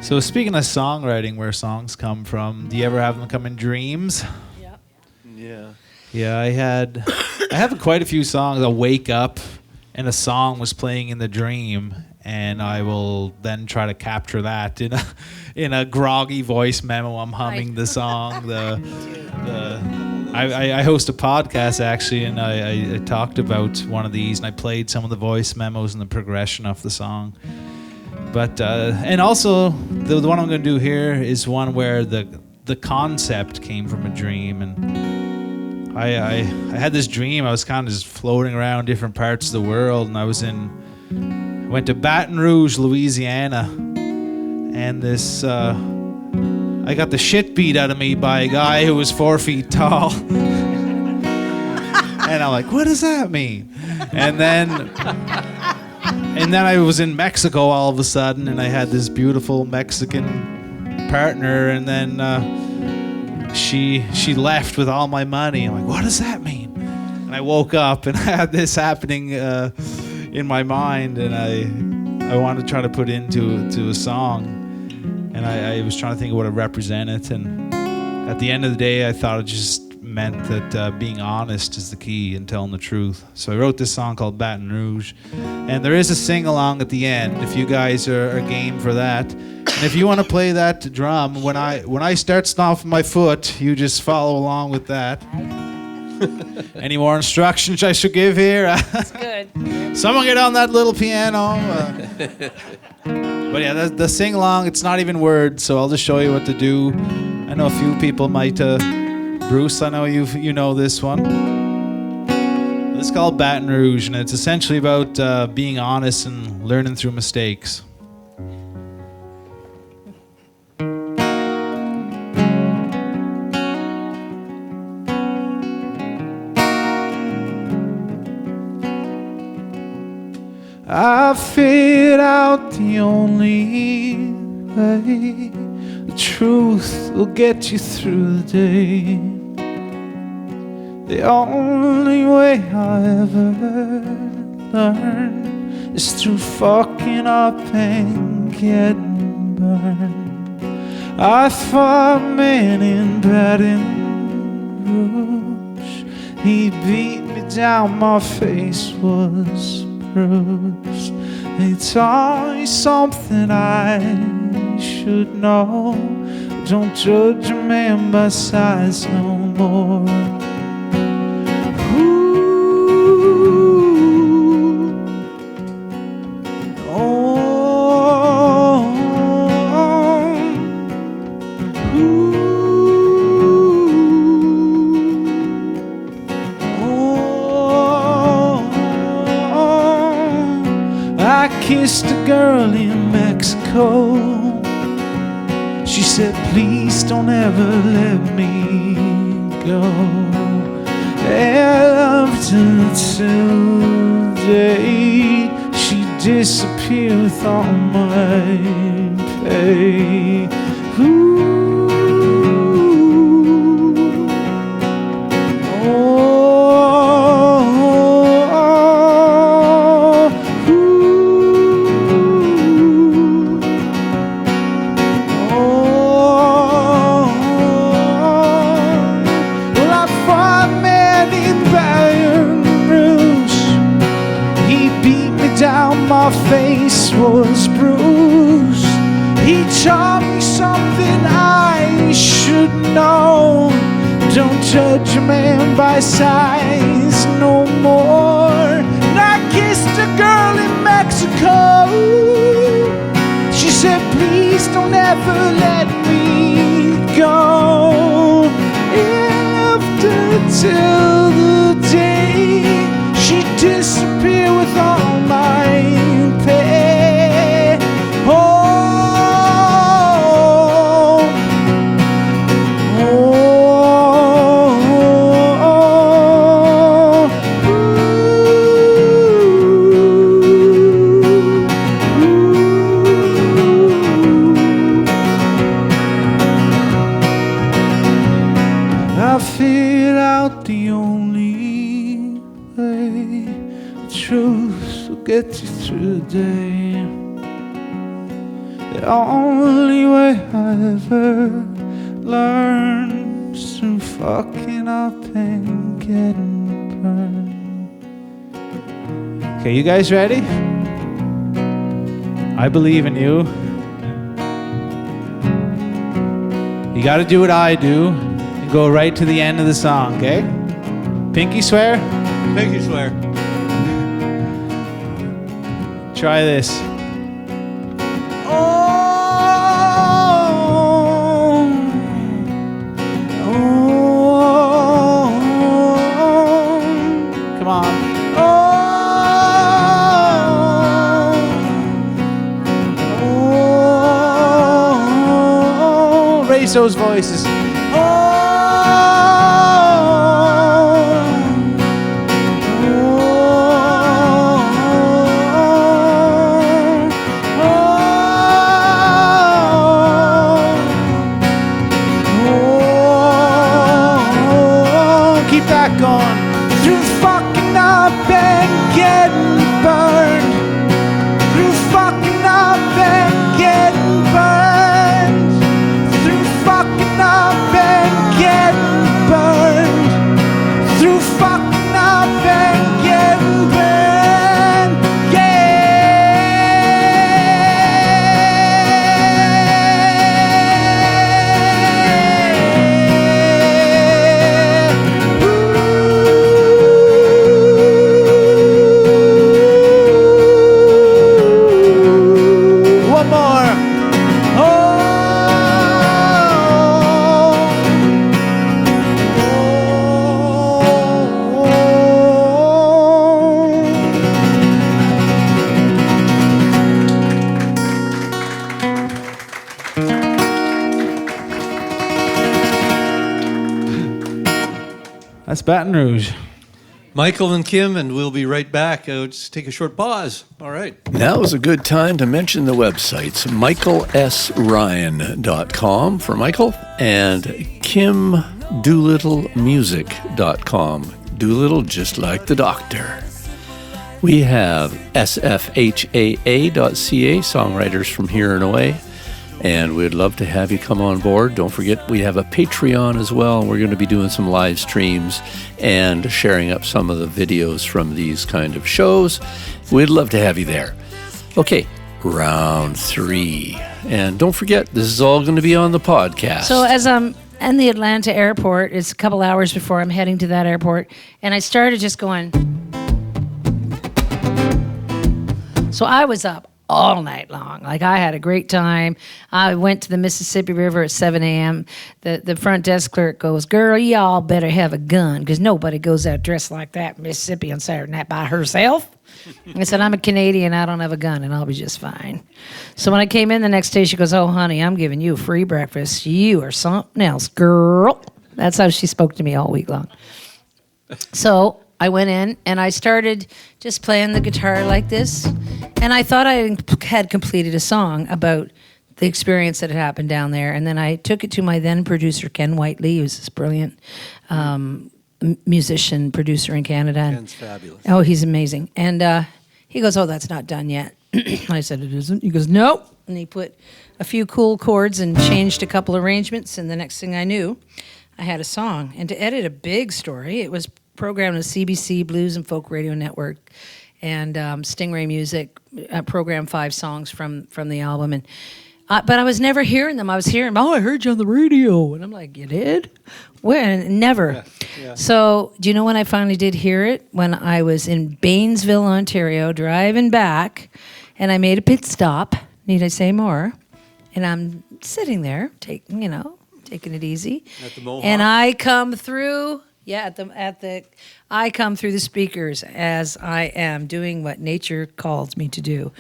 So speaking of songwriting, where songs come from, do you ever have them come in dreams? Yeah. Yeah, I have quite a few songs. I'll wake up and a song was playing in the dream, and I will then try to capture that in a groggy voice memo. I'm humming the song. I host a podcast actually, and I talked about one of these, and I played some of the voice memos and the progression of the song. But and also the one I'm going to do here is one where the concept came from a dream, and I had this dream. I was kind of just floating around different parts of the world, and I went to Baton Rouge, Louisiana, and this I got the shit beat out of me by a guy who was 4 feet tall. And I'm like, what does that mean? And then I was in Mexico all of a sudden, and I had this beautiful Mexican partner, and then she left with all my money. I'm like, what does that mean? And I woke up and I had this happening in my mind, and I wanted to try to put into a song, and I was trying to think of what it represented. And at the end of the day, I thought it just meant that being honest is the key and telling the truth. So I wrote this song called Baton Rouge, and there is a sing-along at the end if you guys are game for that. And if you want to play that drum, when I start stomping my foot, you just follow along with that. Any more instructions I should give here? That's good. Someone get on that little piano. But yeah, the sing-along, it's not even words, so I'll just show you what to do. I know a few people might... Bruce, I know you know this one. It's called Baton Rouge, and it's essentially about being honest and learning through mistakes. I figured out the only way the truth will get you through the day. The only way I ever learn is through fucking up and getting burned. I fought a man in Baton Rouge. He beat me down, my face was bruised. He taught me something I should know. Don't judge a man by size no more. I kissed a girl in Mexico. She said, please don't ever let me go. I loved her till the day she disappeared with all my pay. Ooh. My face was bruised. He taught me something I should know. Don't judge a man by size no more. And I kissed a girl in Mexico. She said, please don't ever let me go. And after till the day she disappeared with all my pay. Oh, oh, oh, I figured out the only way the truth will get you through the day. The only way I ever learned is through fucking up and getting burned. Okay, you guys ready? I believe in you. You gotta do what I do and go right to the end of the song, okay? Pinky swear? Pinky swear. Try this. Oh, oh, come on. Oh, oh, raise those voices. fucking up and getting burned. Through fucking up and getting burned. Through fucking up and getting burned. Through fucking up and getting burned. One more. That's Baton Rouge. Michael and Kim, and we'll be right back. Just take a short pause. All right. Now is a good time to mention the websites, michaelsryan.com for Michael and kimdoolittlemusic.com. Doolittle just like the doctor. We have sfhaa.ca, songwriters from here and away. And we'd love to have you come on board. Don't forget, we have a Patreon as well. We're going to be doing some live streams and sharing up some of the videos from these kind of shows. We'd love to have you there. Okay, round 3. And don't forget, this is all going to be on the podcast. So as I'm in the Atlanta airport, it's a couple hours before I'm heading to that airport, and I started just going. So I was up all night long. Like, I had a great time. I went to the Mississippi River at 7 a.m. The front desk clerk goes, "Girl, y'all better have a gun, because nobody goes out dressed like that in Mississippi on Saturday night by herself." I said, "I'm a Canadian. I don't have a gun, and I'll be just fine." So when I came in the next day, she goes, "Oh, honey, I'm giving you a free breakfast. You are something else, girl." That's how she spoke to me all week long. So I went in and I started just playing the guitar like this. And I thought I had completed a song about the experience that had happened down there. And then I took it to my then producer, Ken Whiteley, who's this brilliant musician, producer in Canada. Ken's fabulous. Oh, he's amazing. And he goes, "Oh, that's not done yet." I said, "It isn't?" He goes, "Nope." And he put a few cool chords and changed a couple arrangements. And the next thing I knew, I had a song. And to edit a big story, it was programmed on CBC Blues and Folk Radio Network, and Stingray Music programmed 5 songs from the album. And but I was never hearing them. I was hearing, "Oh, I heard you on the radio," and I'm like, "You did?" When? Never. Yeah. So do you know when I finally did hear it? When I was in Baynesville, Ontario, driving back, and I made a pit stop. Need I say more? And I'm sitting there, taking it easy. At the Mohawk. And I come through. Yeah, I come through the speakers as I am doing what nature calls me to do.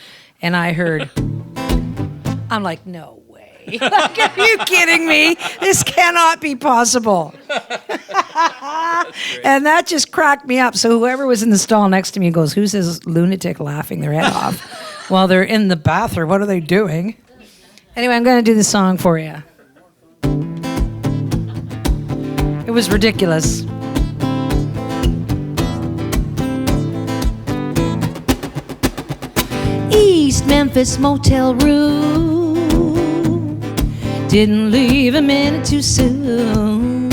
And I heard, I'm like, "No way." Like, are you kidding me? This cannot be possible. And that just cracked me up. So whoever was in the stall next to me goes, "Who's this lunatic laughing their head off while they're in the bathroom? What are they doing?" Anyway, I'm going to do the song for you. It was ridiculous. East Memphis motel room, didn't leave a minute too soon.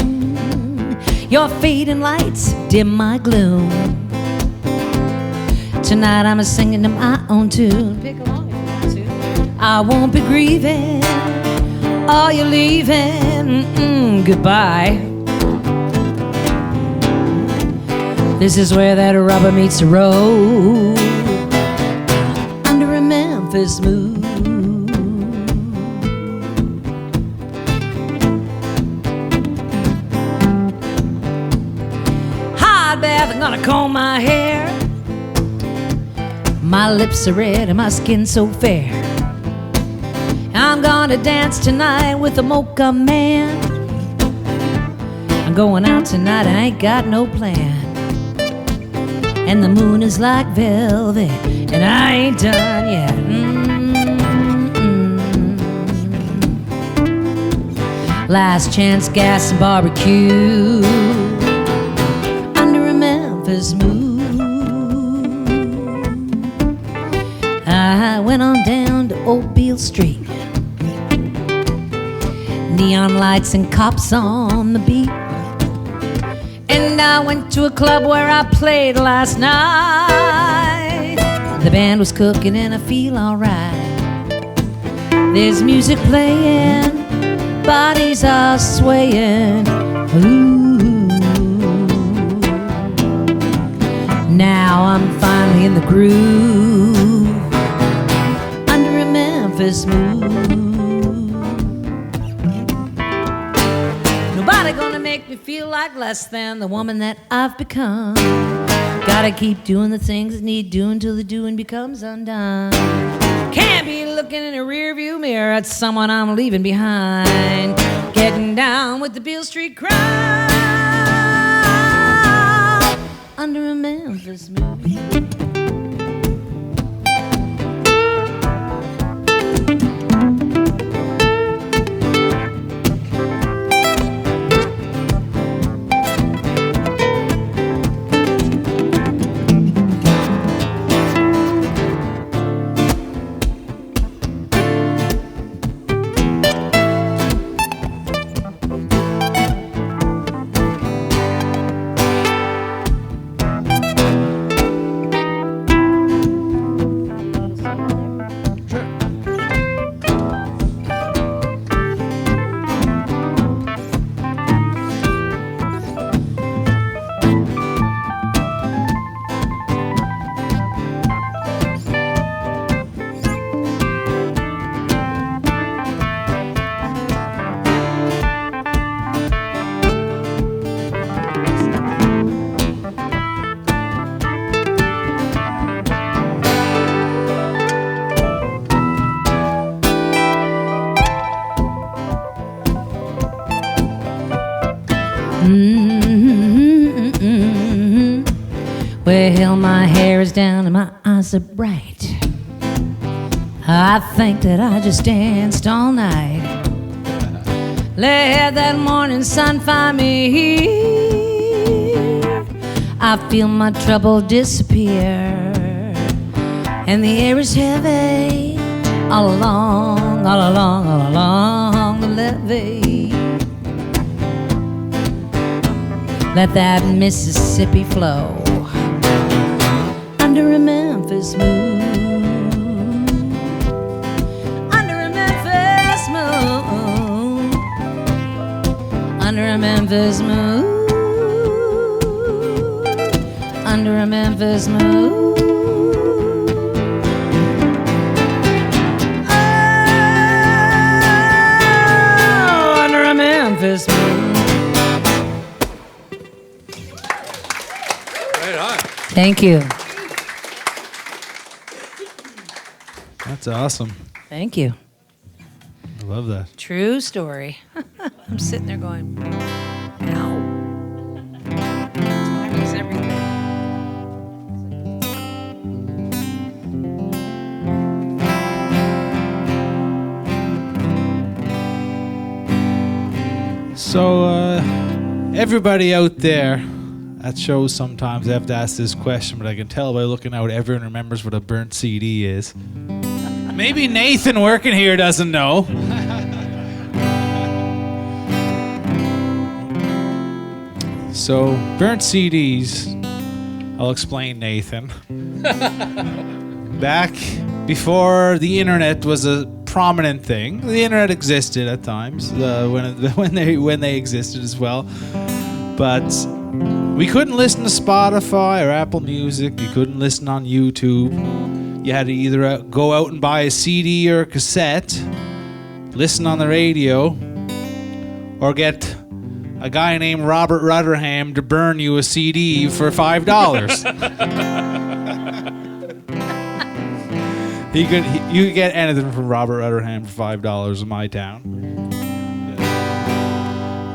Your fading lights dim my gloom. Tonight I'm a-singing to my own tune. Pick along if you want to. I won't be grieving. Oh, you're leaving. Goodbye. This is where that rubber meets the road, under a Memphis moon. Hot bath, I'm gonna comb my hair. My lips are red and my skin so fair. I'm gonna dance tonight with a mocha man. I'm going out tonight, I ain't got no plan. And the moon is like velvet, and I ain't done yet. Last chance gas and barbecue under a Memphis Memphis mood. I went on down to Old Beale Street. Neon lights and cops on the beat. And I went to a club where I played last night. The band was cooking and I feel alright. There's music playing, bodies are swaying. Ooh. Now I'm finally in the groove, under a Memphis mood. Nobody gonna make me feel like less than the woman that I've become. Gotta keep doing the things that need doing till the doing becomes undone. Can't be looking in a rearview mirror at someone I'm leaving behind. Getting down with the Beale Street crowd under a Memphis mood. Well, my hair is down and my eyes are bright. I think that I just danced all night. Let that morning sun find me here. I feel my trouble disappear, and the air is heavy all along the levee. Let that Mississippi flow under a Memphis mood. Under a Memphis mood. Under a Memphis mood. Under a Memphis mood. Oh, under a Memphis mood. Right on. Thank you. That's awesome. Thank you. I love that. True story. I'm sitting there going, ow. Time is everything. So, everybody out there at shows, sometimes I have to ask this question, but I can tell by looking out, everyone remembers what a burnt CD is. Maybe Nathan working here doesn't know. So, burnt CDs, I'll explain, Nathan. Back before the internet was a prominent thing, the internet existed at times when they existed as well, but we couldn't listen to Spotify or Apple Music. You couldn't listen on YouTube. You had to either go out and buy a CD or a cassette, listen on the radio, or get a guy named Robert Rutherham to burn you a CD for $5. You could get anything from Robert Rutherham for $5 in my town.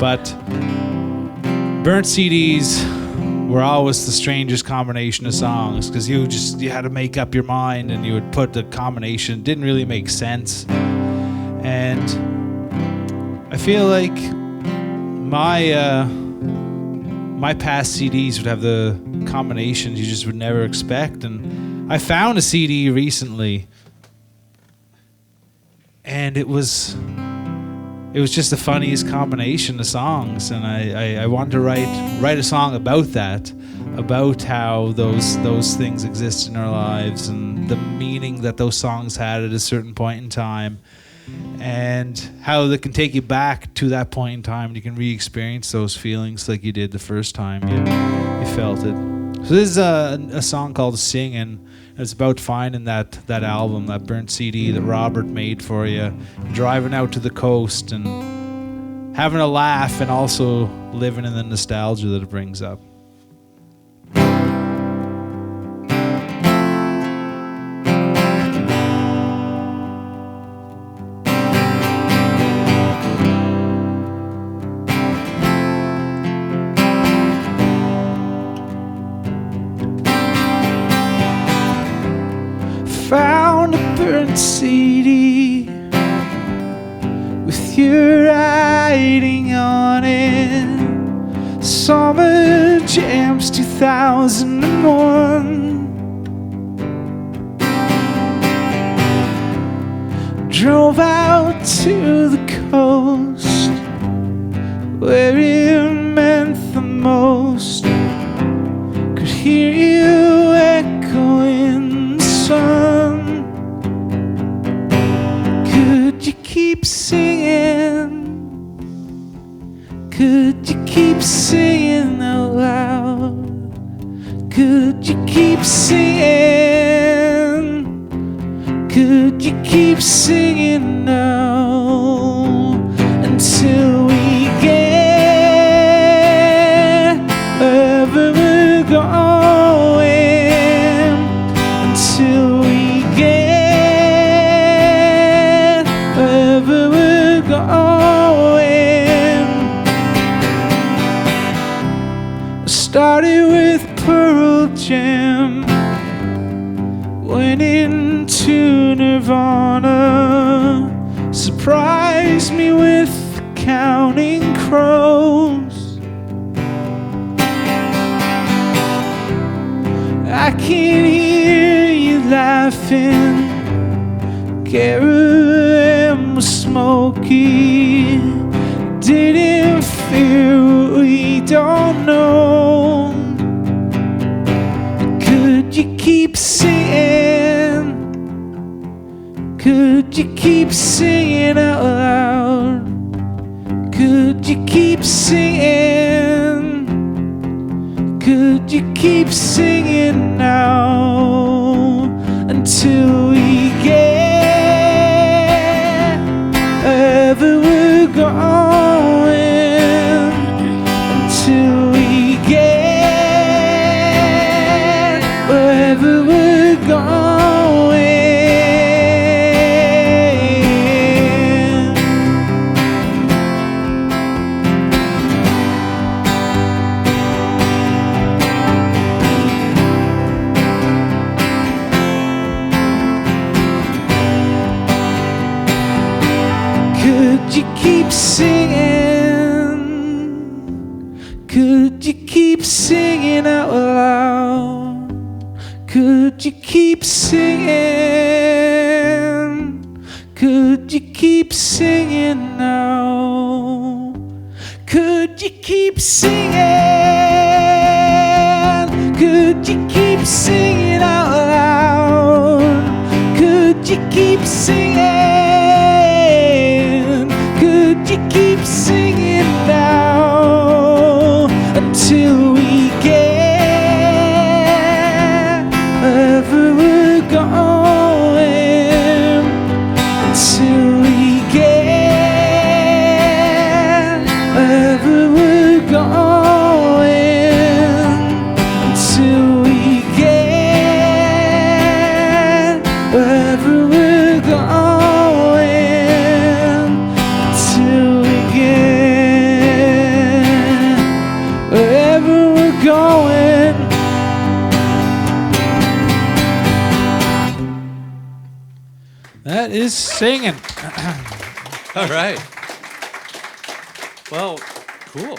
But burnt CDs were always the strangest combination of songs, because you had to make up your mind and you would put the combination. It didn't really make sense. And I feel like my my past CDs would have the combinations you just would never expect. And I found a CD recently, and it was just the funniest combination of songs. And I wanted to write a song about that, about how those things exist in our lives and the meaning that those songs had at a certain point in time, and how they can take you back to that point in time and you can re-experience those feelings like you did the first time you felt it. So this is a song called Singin'. It's about finding that album, that burnt CD that Robert made for you, driving out to the coast and having a laugh and also living in the nostalgia that it brings up. Found a burnt CD with your writing on it. Summer Jams 2001. Drove out to the coast where it meant the most. Could hear you echo in the sun. Could you keep singing? Could you keep singing out loud? Could you keep singing? Could you keep singing now until we get wherever we're going? Until we get wherever we're going. Started with Pearl Jam, went into Nirvana, surprised me with Counting Crows. I can hear you laughing. Caravan was smoky. Didn't fear what we don't know. Could you keep singing? Could you keep singing out loud? Could you keep singing? Could you keep singing now until we get wherever we're going? Until we get wherever we're going. Could you keep singing? Could you keep singing out loud? Could you keep singing? Could you keep singing now? Could you keep singing? Could you keep singing out loud? Could you keep singing? Could you keep singing now until we get wherever we're going? Until we get wherever we're going. Until we get wherever we're going. Until we get wherever we're going. That is singing. All right. Well, cool.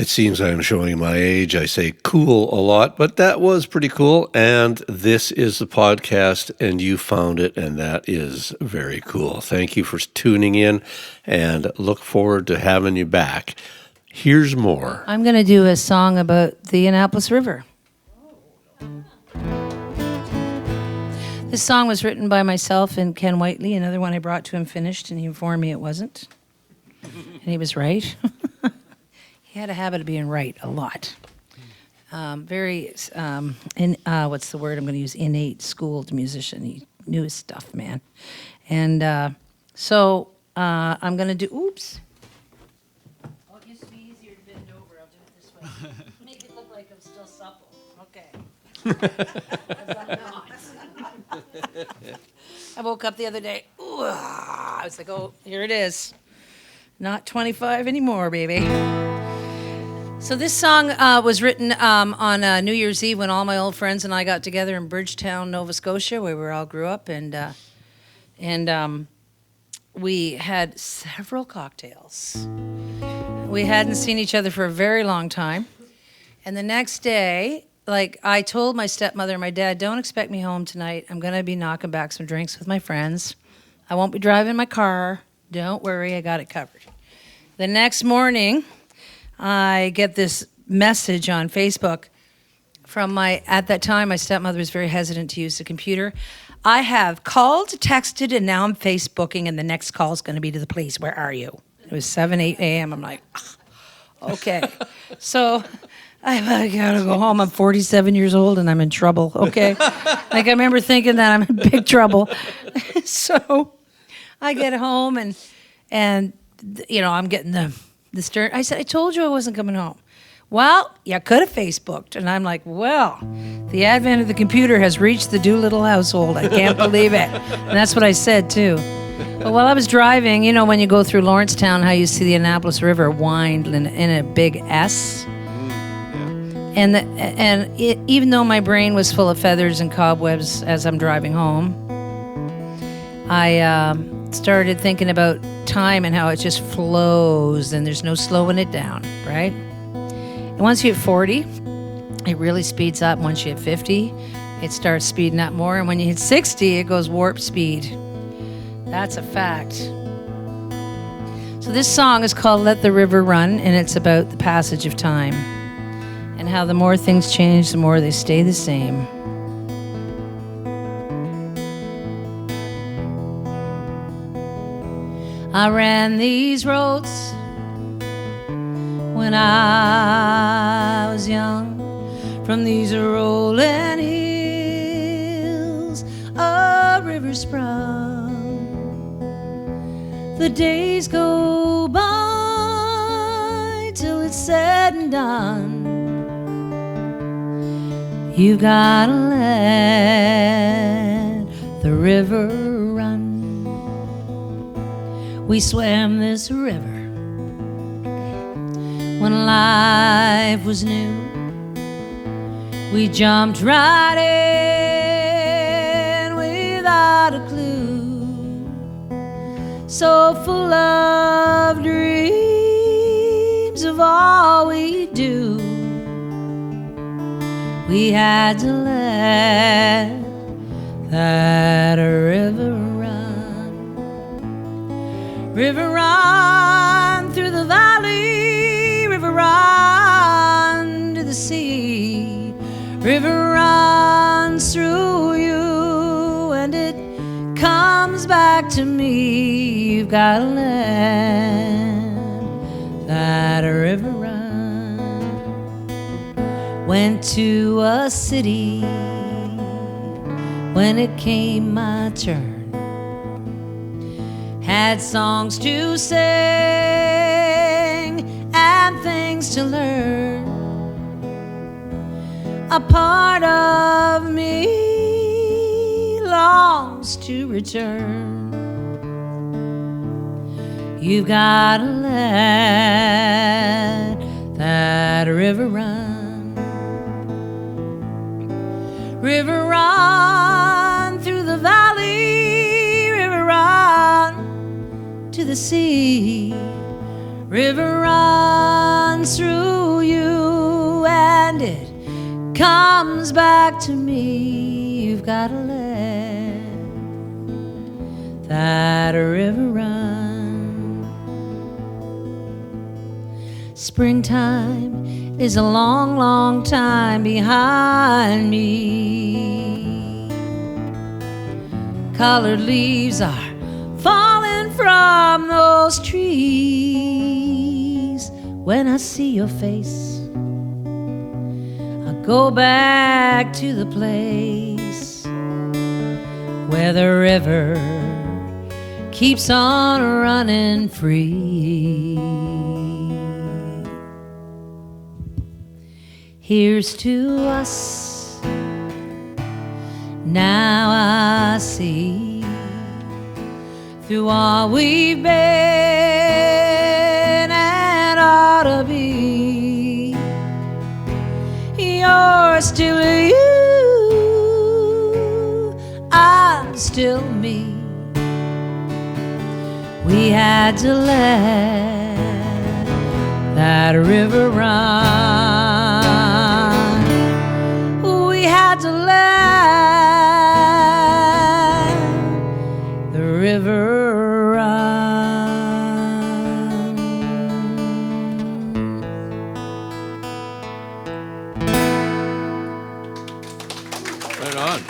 It seems I'm showing my age. I say cool a lot, but that was pretty cool. And this is the podcast, and you found it, and that is very cool. Thank you for tuning in, and look forward to having you back. Here's more. I'm going to do a song about the Annapolis River. This song was written by myself and Ken Whiteley, another one I brought to him finished, and he informed me it wasn't. And he was right. He had a habit of being right a lot. What's the word I'm going to use? Innate, schooled musician. He knew his stuff, man. And so I'm going to do, oops. Oh, it used to be easier to bend over. I'll do it this way. Make it look like I'm still supple. Okay. I woke up the other day. Ooh, I was like, oh, here it is. Not 25 anymore, baby. So this song was written on New Year's Eve when all my old friends and I got together in Bridgetown, Nova Scotia, where we all grew up, and we had several cocktails. We hadn't seen each other for a very long time, and the next day, like, I told my stepmother and my dad, don't expect me home tonight. I'm going to be knocking back some drinks with my friends. I won't be driving my car. Don't worry, I got it covered. The next morning, I get this message on Facebook from at that time, my stepmother was very hesitant to use the computer. I have called, texted, and now I'm Facebooking, and the next call is going to be to the police. Where are you? It was 7, 8 a.m. I'm like, okay. So I gotta go home. I'm 47 years old and I'm in trouble. Okay. Like, I remember thinking that I'm in big trouble. So I get home and I'm getting the stern. I said, I told you I wasn't coming home. Well, you could have Facebooked. And I'm like, well, the advent of the computer has reached the Doolittle household. I can't believe it. And that's what I said too. But while I was driving, when you go through Lawrencetown, how you see the Annapolis River wind in a big S. And even though my brain was full of feathers and cobwebs as I'm driving home, I started thinking about time and how it just flows and there's no slowing it down, right? And once you hit 40, it really speeds up. Once you hit 50, it starts speeding up more. And when you hit 60, it goes warp speed. That's a fact. So this song is called Let the River Run, and it's about the passage of time and how the more things change, the more they stay the same. I ran these roads when I was young, from these rolling hills a river sprung. The days go by till it's said and done. You gotta let the river run. We swam this river when life was new. We jumped right in without a clue. So full of dreams of all we do, we had to let that river run. River run through the valley, river run to the sea. River runs through you and it comes back to me. You've got to let that river run. Went to a city when it came my turn. Had songs to sing and things to learn. A part of me longs to return. You've got to let that river run. River run through the valley, river run to the sea. River runs through you and it comes back to me. You've got to let that river run. Springtime is a long, long time behind me. Colored leaves are falling from those trees. When I see your face, I go back to the place where the river keeps on running free. Here's to us, now I see, through all we've been and ought to be, you're still you, I'm still me. We had to let that river run. We had to let the river run. Right on.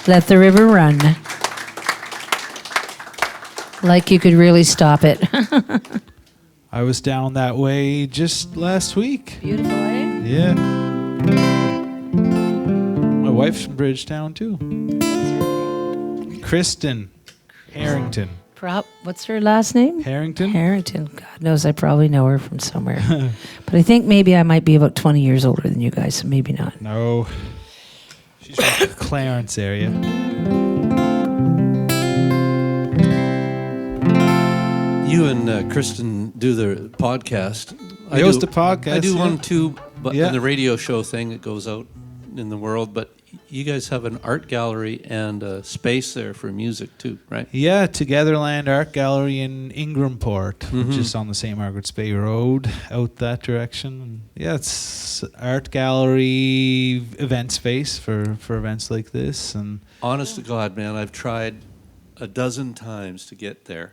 Let the river run. Like you could really stop it. I was down that way just last week. Beautiful, eh? Yeah. My wife's from Bridgetown too. Kristen Harrington. What's her last name? Harrington? Harrington. God knows I probably know her from somewhere. But I think maybe I might be about 20 years older than you guys, so maybe not. No. She's from the Clarence area. You and Kristen do the podcast. I host a podcast. I do yeah. one too, but Yeah. in the radio show thing that goes out in the world. But you guys have an art gallery and a space there for music too, right? Yeah, Togetherland Art Gallery in Ingrimport, which is on the St. Margaret's Bay Road, out that direction. Yeah, it's art gallery event space for events like this. And Honest to God, man, I've tried a dozen times to get there.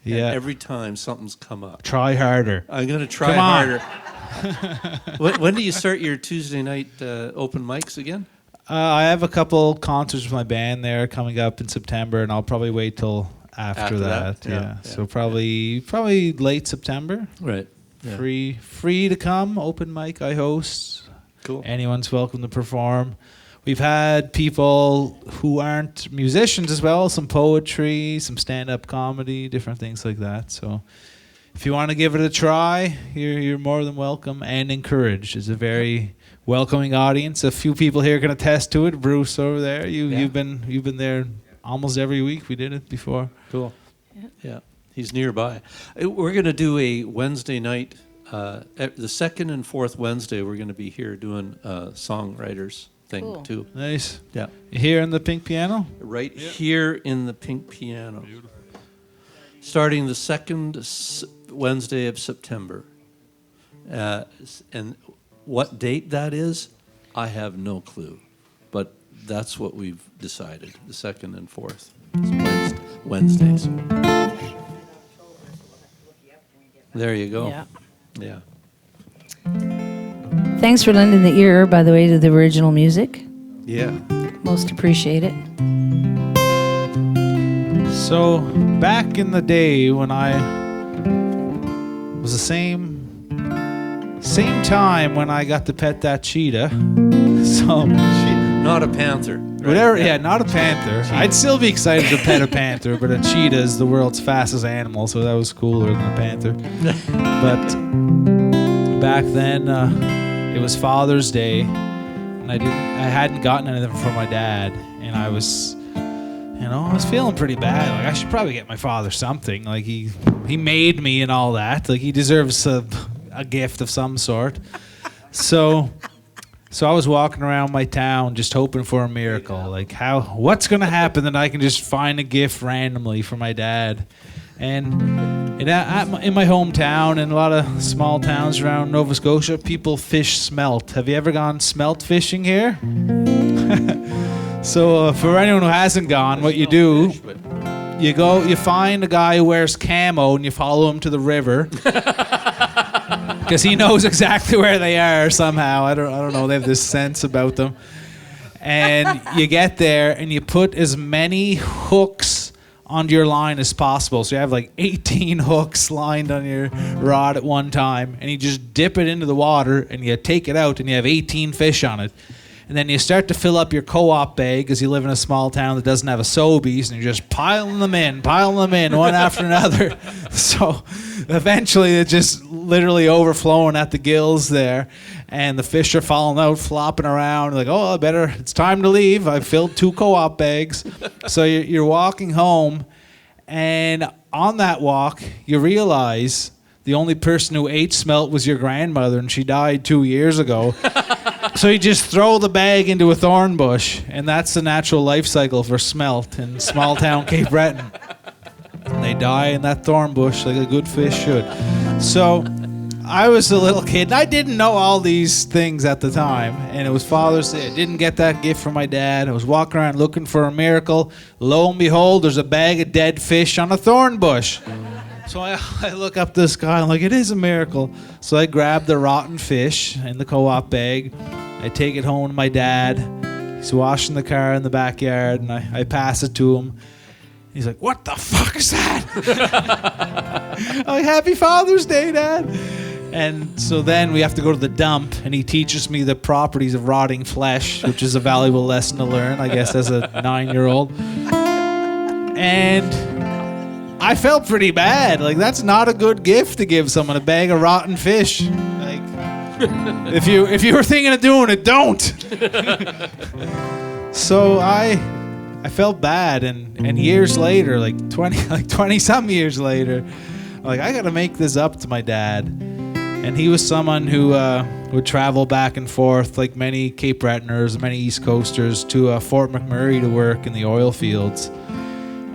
And yeah, every time something's come up. try harder. I'm going to try Come on. harder. when do you start your Tuesday night open mics again? I have a couple concerts with my band there coming up in September, and I'll probably wait till after that. Yeah. So probably late September. Right. Yeah. Free to come. Open mic I host. Cool. Anyone's welcome to perform. We've had people who aren't musicians as well, some poetry, some stand-up comedy, different things like that. So if you want to give it a try, you're more than welcome and encouraged. It's a very welcoming audience. A few people here can attest to it. Bruce over there, you've been there almost every week. We did it before. Cool. Yeah. He's nearby. We're going to do a Wednesday night. The second and fourth Wednesday, we're going to be here doing songwriters thing Cool. Nice. too. Yeah. Here in the pink piano? Right here in the pink piano. Beautiful. Starting the second Wednesday of September. And what date that is, I have no clue. But that's what we've decided, the second and fourth. It's Wednesdays. There you go. Yeah. Yeah. Thanks for lending the ear, by the way, to the original music. Yeah. Most appreciate it. So back in the day when I was the same time when I got to pet that cheetah. So Not a panther. Right? whatever, yeah, not a panther. I'd still be excited to pet a panther, but a cheetah is the world's fastest animal, so that was cooler than a panther. But back then, it was Father's Day, and I hadn't gotten anything from my dad, and I was feeling pretty bad. Like I should probably get my father something. Like he made me and all that. Like he deserves a gift of some sort. So I was walking around my town just hoping for a miracle. Like what's gonna happen that I can just find a gift randomly for my dad? And In my hometown and a lot of small towns around Nova Scotia, people fish smelt. Have you ever gone smelt fishing here? So for anyone who hasn't gone, what you do, you find a guy who wears camo and you follow him to the river. Because he knows exactly where they are somehow. I don't know. They have this sense about them. And you get there and you put as many hooks onto your line as possible. So you have like 18 hooks lined on your rod at one time. And you just dip it into the water and you take it out and you have 18 fish on it. And then you start to fill up your co-op bag because you live in a small town that doesn't have a Sobeys, and you're just piling them in, one after another. So eventually it's just literally overflowing at the gills there, and the fish are falling out, flopping around. Like, oh, it's time to leave. I filled 2 co-op bags. So you're walking home, and on that walk, you realize the only person who ate smelt was your grandmother, and she died 2 years ago. So you just throw the bag into a thorn bush, and that's the natural life cycle for smelt in small town Cape Breton. And they die in that thorn bush like a good fish should. So I was a little kid, and I didn't know all these things at the time, and it was Father's Day. I didn't get that gift from my dad. I was walking around looking for a miracle. Lo and behold, there's a bag of dead fish on a thorn bush. So I look up the sky, and I'm like, it is a miracle. So I grab the rotten fish in the co-op bag. I take it home to my dad. He's washing the car in the backyard, and I pass it to him. He's like, what the fuck is that? I'm like, Happy Father's Day, Dad. And so then we have to go to the dump, and he teaches me the properties of rotting flesh, which is a valuable lesson to learn, I guess, as a 9-year-old. And I felt pretty bad. Like, that's not a good gift to give someone, a bag of rotten fish. Like, if you were thinking of doing it, don't. So I felt bad, and years later, like 20 some years later, I'm like, I gotta make this up to my dad. And he was someone who would travel back and forth, like many Cape Bretoners, many East Coasters, to Fort McMurray to work in the oil fields.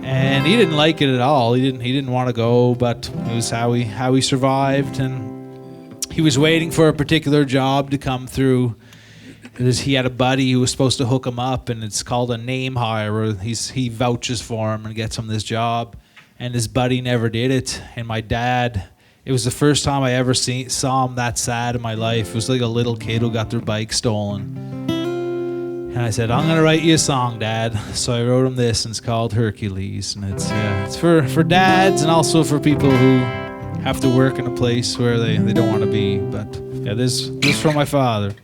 And he didn't like it at all. He didn't want to go, but it was how he survived. And he was waiting for a particular job to come through. He had a buddy who was supposed to hook him up, and it's called a name hire, where he vouches for him and gets him this job. And his buddy never did it. And my dad, it was the first time I ever saw him that sad in my life. It was like a little kid who got their bike stolen. And I said, I'm going to write you a song, Dad. So I wrote him this, and it's called Hercules. And it's for dads and also for people who have to work in a place where they don't want to be. But yeah, this is from my father.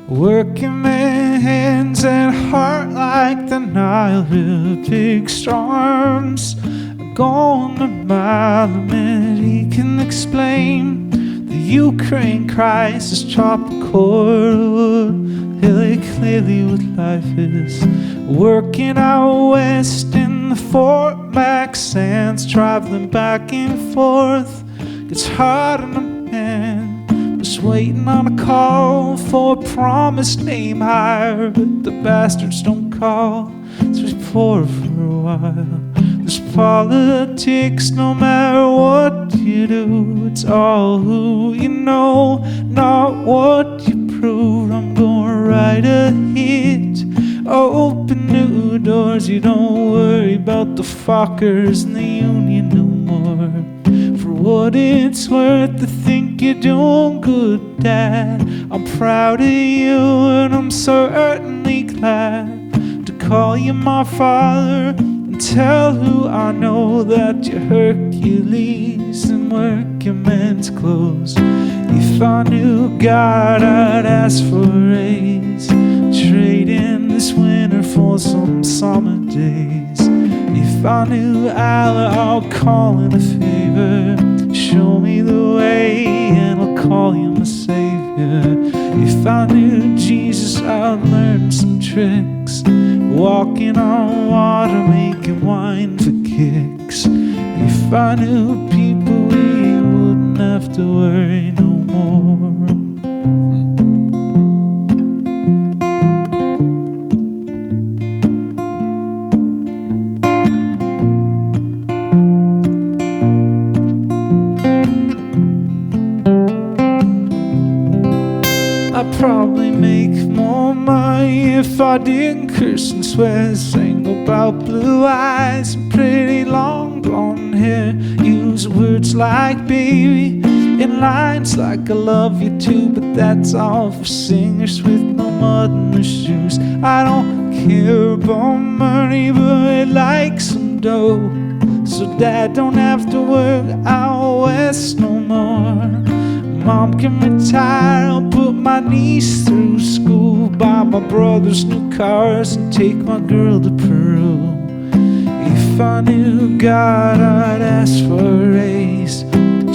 Working my hands and heart like the Nile River, big storms going a mile a minute. He can explain the Ukraine crisis, chop a cord of wood, really clearly what life is. Working out west in the Fort Mac sands, traveling back and forth, gets hard on a man. Just waiting on a call for a promised name higher, but the bastards don't call, so we pour for a while. There's politics no matter what you do, it's all who you know, not what you prove. I'm gonna write a hit, open new doors. You don't worry about the fuckers in the union no more. For what it's worth, I think you're doing good, Dad. I'm proud of you, and I'm certainly glad to call you my father and tell who I know that you're Hercules and working men's clothes. If I knew God, I'd ask for a raise, trade in this winter for some summer days. If I knew Allah, I'll call in a favor, show me the way and I'll call you my savior. If I knew Jesus, I'd learn some tricks, walking on water, making wine for kids. kicks. If I knew people, we wouldn't have to worry no more. I'd probably make more money if I didn't curse and swear. Sing about blue eyes and pretty long blonde hair. Use words like baby in lines like I love you too. But that's all for singers with no mud in their shoes. I don't care about money, but I like some dough, so Dad don't have to work out west no more. Mom can retire, I'll put my niece through school, buy my brother's new cars and take my girl to Peru. If I knew God, I'd ask for a raise,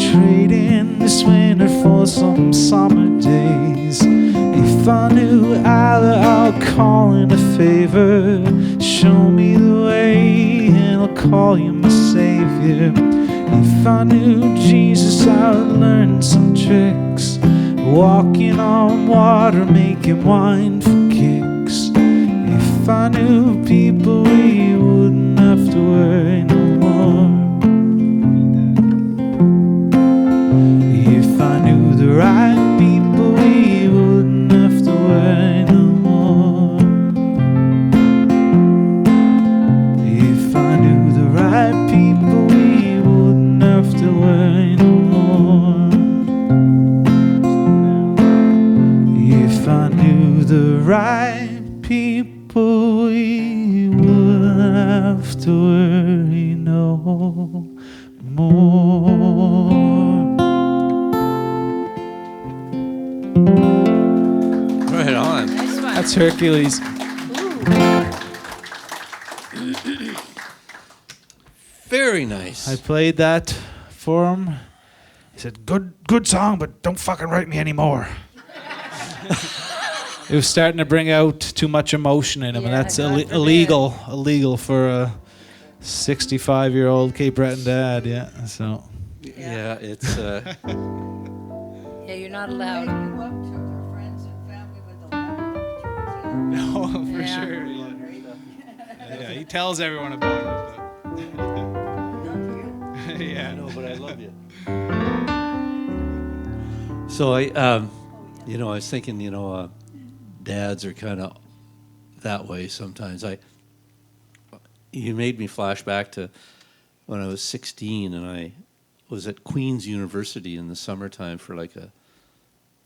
trade in this winter for some summer days. If I knew Allah, I'll call in a favor, show me the way and I'll call you my savior. If I knew Jesus, I would learn some tricks, walking on water, making wine for kicks. If I knew people, we wouldn't have to worry no more. If I knew the right people, we wouldn't have to worry no more. If I knew the right people, we wouldn't have to worry no more. If I knew the right people, we wouldn't have to worry no more. Right on. Nice one. That's Hercules. Very nice. I played that for him. He said, good song, but don't fucking write me anymore. It was starting to bring out too much emotion in him, and Yeah, that's God forbid. illegal for a 65-year-old Cape Breton dad, yeah. So Yeah, it's Yeah, you're not allowed. no, for Yeah. sure. Yeah, he tells everyone about it. But yeah. no, but I love you. So I was thinking, dads are kind of that way sometimes. You made me flash back to when I was 16 and I was at Queen's University in the summertime for like a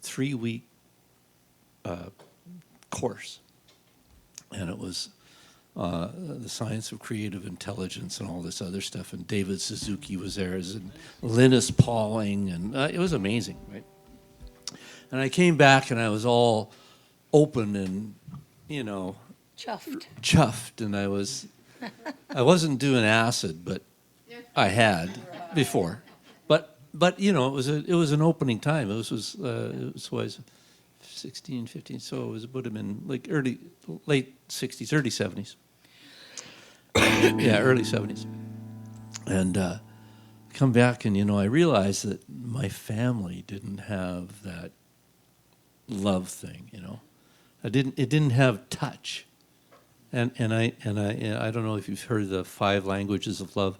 3-week course, and it was the science of creative intelligence and all this other stuff. And David Suzuki was there, and Linus Pauling, and it was amazing, right? And I came back and I was all open and, chuffed, and I wasn't doing acid, but I had before. But it was an opening time. It was 16, 15, so it would have been like late 60s, early 70s. Yeah, early 70s. And come back and, I realized that my family didn't have that love thing, It didn't have touch. And I don't know if you've heard the 5 languages of love,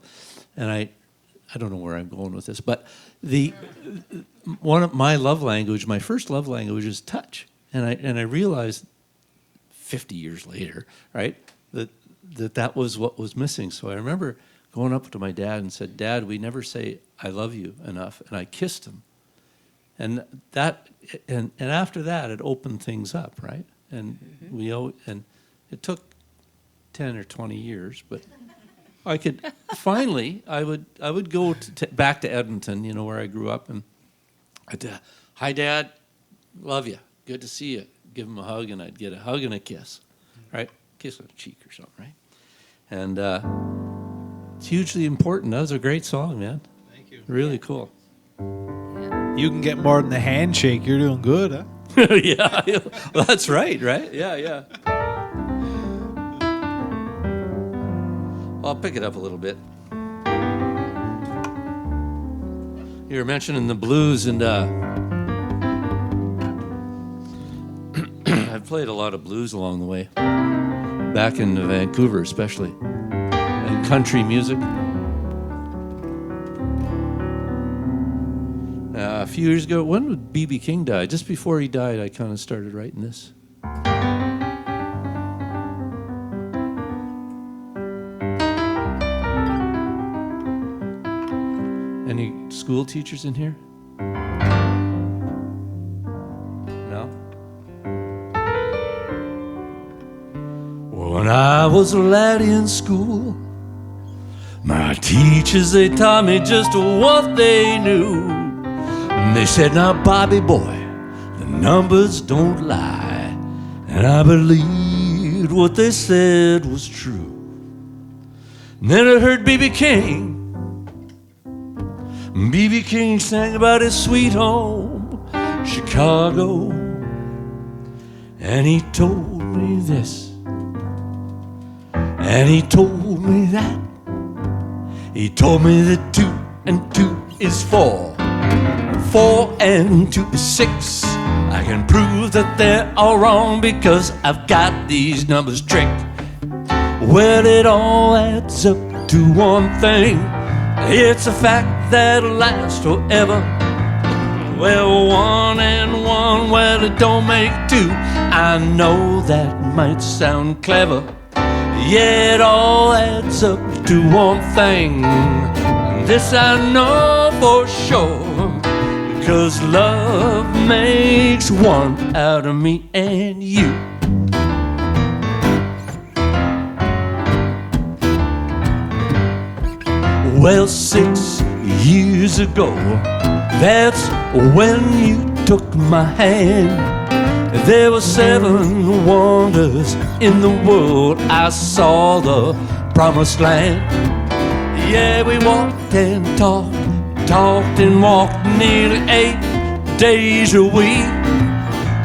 and I don't know where I'm going with this, but one of my love language, my first love language is touch, and I realized 50 years later, right, that was what was missing. So I remember going up to my dad and said, "Dad, we never say I love you enough," and I kissed him, and after that it opened things up, right, and and it took 10 or 20 years, but I could finally. I would go back to Edmonton, where I grew up, and I'd, "Hi, Dad, love you, good to see you." Give him a hug, and I'd get a hug and a kiss, right? Kiss on the cheek or something, right? And it's hugely important. That was a great song, man. Thank you. Really cool. You can get more than the handshake. You're doing good, huh? Yeah, well, that's right? Yeah. I'll pick it up a little bit. You were mentioning the blues, and I've played a lot of blues along the way, back in Vancouver especially, and country music. A few years ago, when did B.B. King die? Just before he died, I kind of started writing this. Any school teachers in here? No? When I was a lad in school, my teachers, they taught me just what they knew. And they said, now, Bobby boy, the numbers don't lie. And I believed what they said was true. And then I heard B.B. King. B.B. King sang about his sweet home, Chicago. And he told me this, and he told me that. He told me that 2 and 2 is 4. 4 and 2 is 6. I can prove that they're all wrong because I've got these numbers tricked. Well, it all adds up to one thing. It's a fact that'll last forever. Well, 1 and 1, well, it don't make 2. I know that might sound clever. Yeah, it all adds up to one thing. This I know for sure. 'Cause love makes one out of me and you. Well, 6 years ago, that's when you took my hand. There were 7 wonders in the world. I saw the promised land. Yeah, we walked and talked and walked nearly 8 days a week.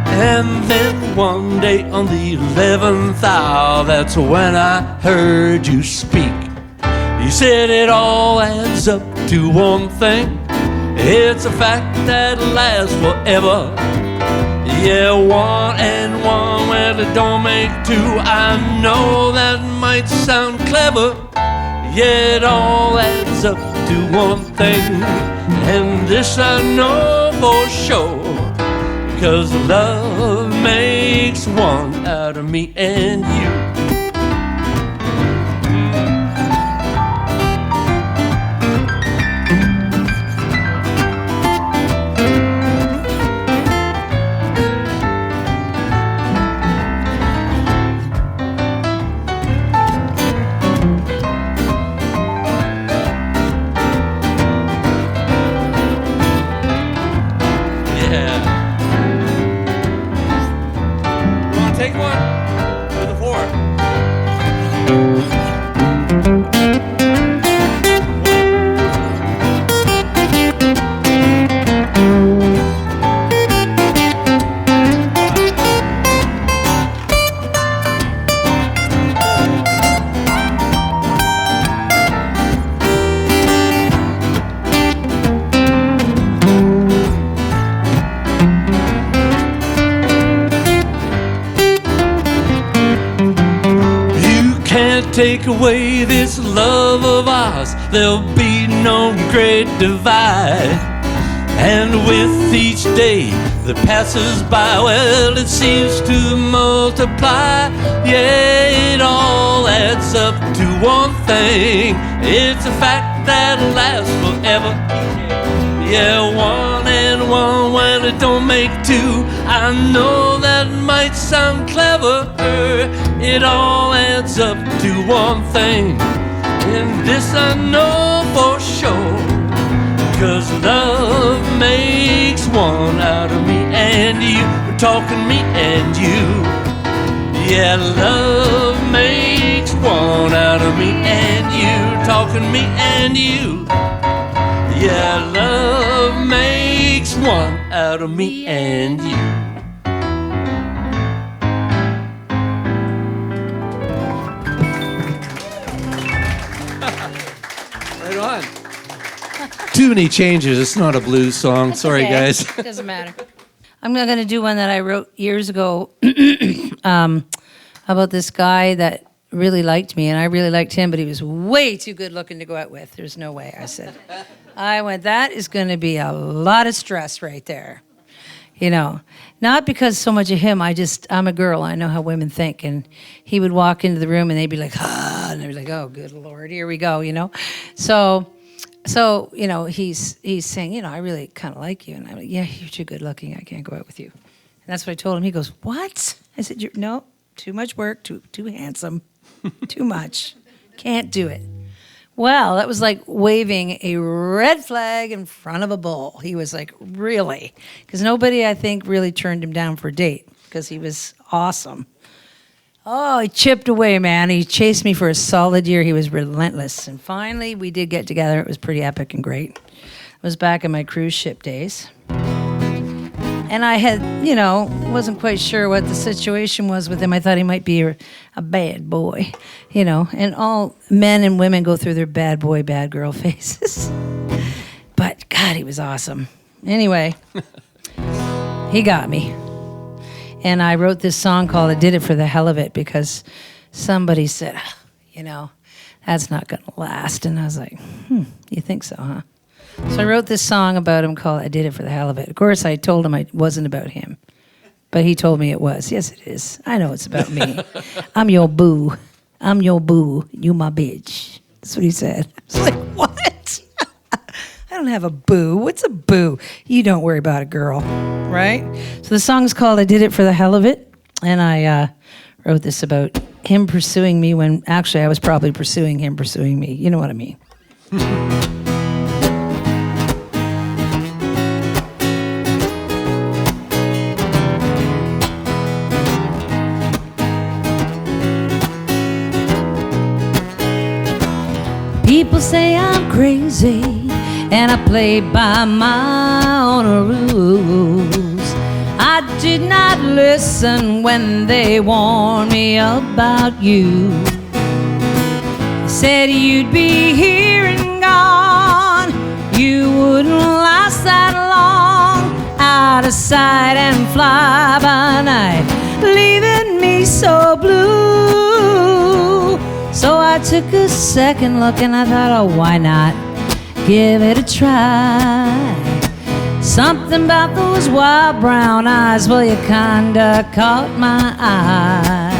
And then one day on the 11th hour, that's when I heard you speak. You said it all adds up to one thing. It's a fact that lasts forever. Yeah, 1 and 1, well, it don't make 2. I know that might sound clever. Yeah, it all adds up to one thing. And this I know for sure. 'Cause love makes one out of me and you. Take one with the 4. Take away this love of ours, there'll be no great divide. And with each day that passes by, well, it seems to multiply. Yeah, it all adds up to one thing. It's a fact that'll last forever. Yeah, 1 and 1, well, it don't make 2. I know that might sound clever. It all adds up to one thing. And this I know for sure. 'Cause love makes one out of me and you. We're talking me and you. Yeah, love makes one out of me and you. Talking me and you. Yeah, love makes one out of me and you. Right on. too many changes. It's not a blues song. Sorry, Okay. guys. It doesn't matter. I'm going to do one that I wrote years ago about this guy that really liked me, and I really liked him, but he was way too good looking to go out with. There's no way, I said. I went, that is going to be a lot of stress right there. You know, not because so much of him, I'm a girl, I know how women think, and he would walk into the room and they'd be like, ah, and they'd be like, oh, good Lord, here we go, you know. So, you know, he's saying, you know, I really kind of like you. And I'm like, yeah, you're too good looking. I can't go out with you. And that's what I told him. He goes, what? I said, no, too much work, too handsome, too much. Can't do it. Well, that was like waving a red flag in front of a bull. He was like, really? Because nobody, I think, really turned him down for a date because he was awesome. Oh, he chipped away, man. He chased me for a solid year. He was relentless. And finally, we did get together. It was pretty epic and great. It was back in my cruise ship days. And I had, you know, wasn't quite sure what the situation was with him. I thought he might be a bad boy, you know. And all men and women go through their bad boy, bad girl phases. But, God, he was awesome. Anyway, he got me. And I wrote this song called I Did It for the Hell of It because somebody said, you know, that's not going to last. And I was like, you think so, huh? So I wrote this song about him called I Did It for the Hell of It. Of course, I told him it wasn't about him. But he told me it was. Yes, it is. I know it's about me. I'm your boo. I'm your boo. You my bitch. That's what he said. I was like, what? I don't have a boo. What's a boo? You don't worry about a girl, right? So the song's called I Did It for the Hell of It. And I wrote this about him pursuing me when actually I was probably pursuing him pursuing me. You know what I mean? People say I'm crazy and I play by my own rules. I did not listen when they warned me about you. They said you'd be here and gone. You wouldn't last that long. Out of sight and fly by night, leaving me so blue. So I took a second look and I thought, oh, why not give it a try? Something about those wild brown eyes, well, you kinda caught my eye.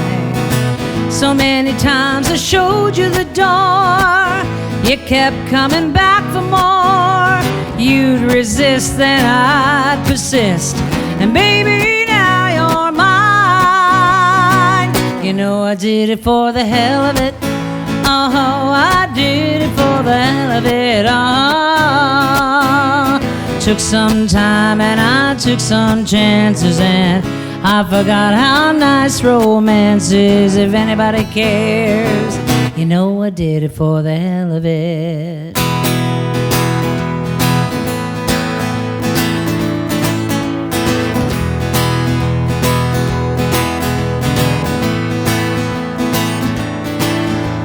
So many times I showed you the door, you kept coming back for more. You'd resist, then I'd persist, and baby, now you're mine. You know I did it for the hell of it. Oh, I did it for the hell of it. Oh, took some time and I took some chances, and I forgot how nice romance is. If anybody cares, you know I did it for the hell of it.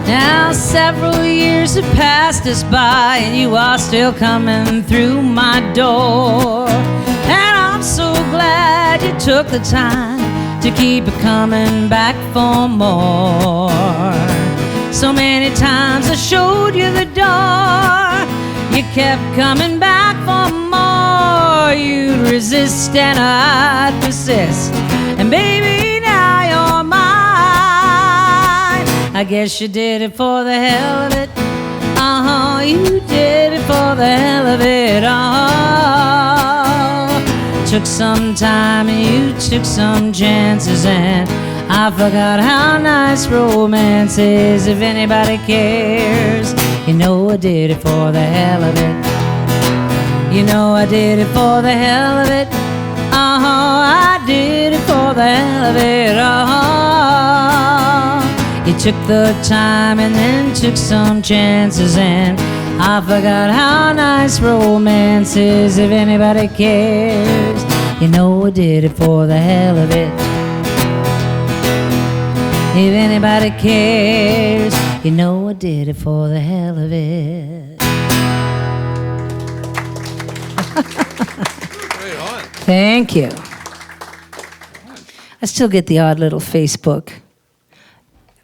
Now several years have passed us by, and you are still coming through my door. And I'm so glad you took the time to keep coming back for more. So many times I showed you the door, you kept coming back for more. You'd resist and I'd persist, and baby, now you're mine. I guess you did it for the hell of it. Oh, you did it for the hell of it. Oh, took some time and you took some chances, and I forgot how nice romance is. If anybody cares, you know I did it for the hell of it. You know I did it for the hell of it. Oh, I did it for the hell of it. Oh, you took the time and then took some chances, and I forgot how nice romance is. If anybody cares, you know I did it for the hell of it. If anybody cares, you know I did it for the hell of it. Right on. Thank you. I still get the odd little Facebook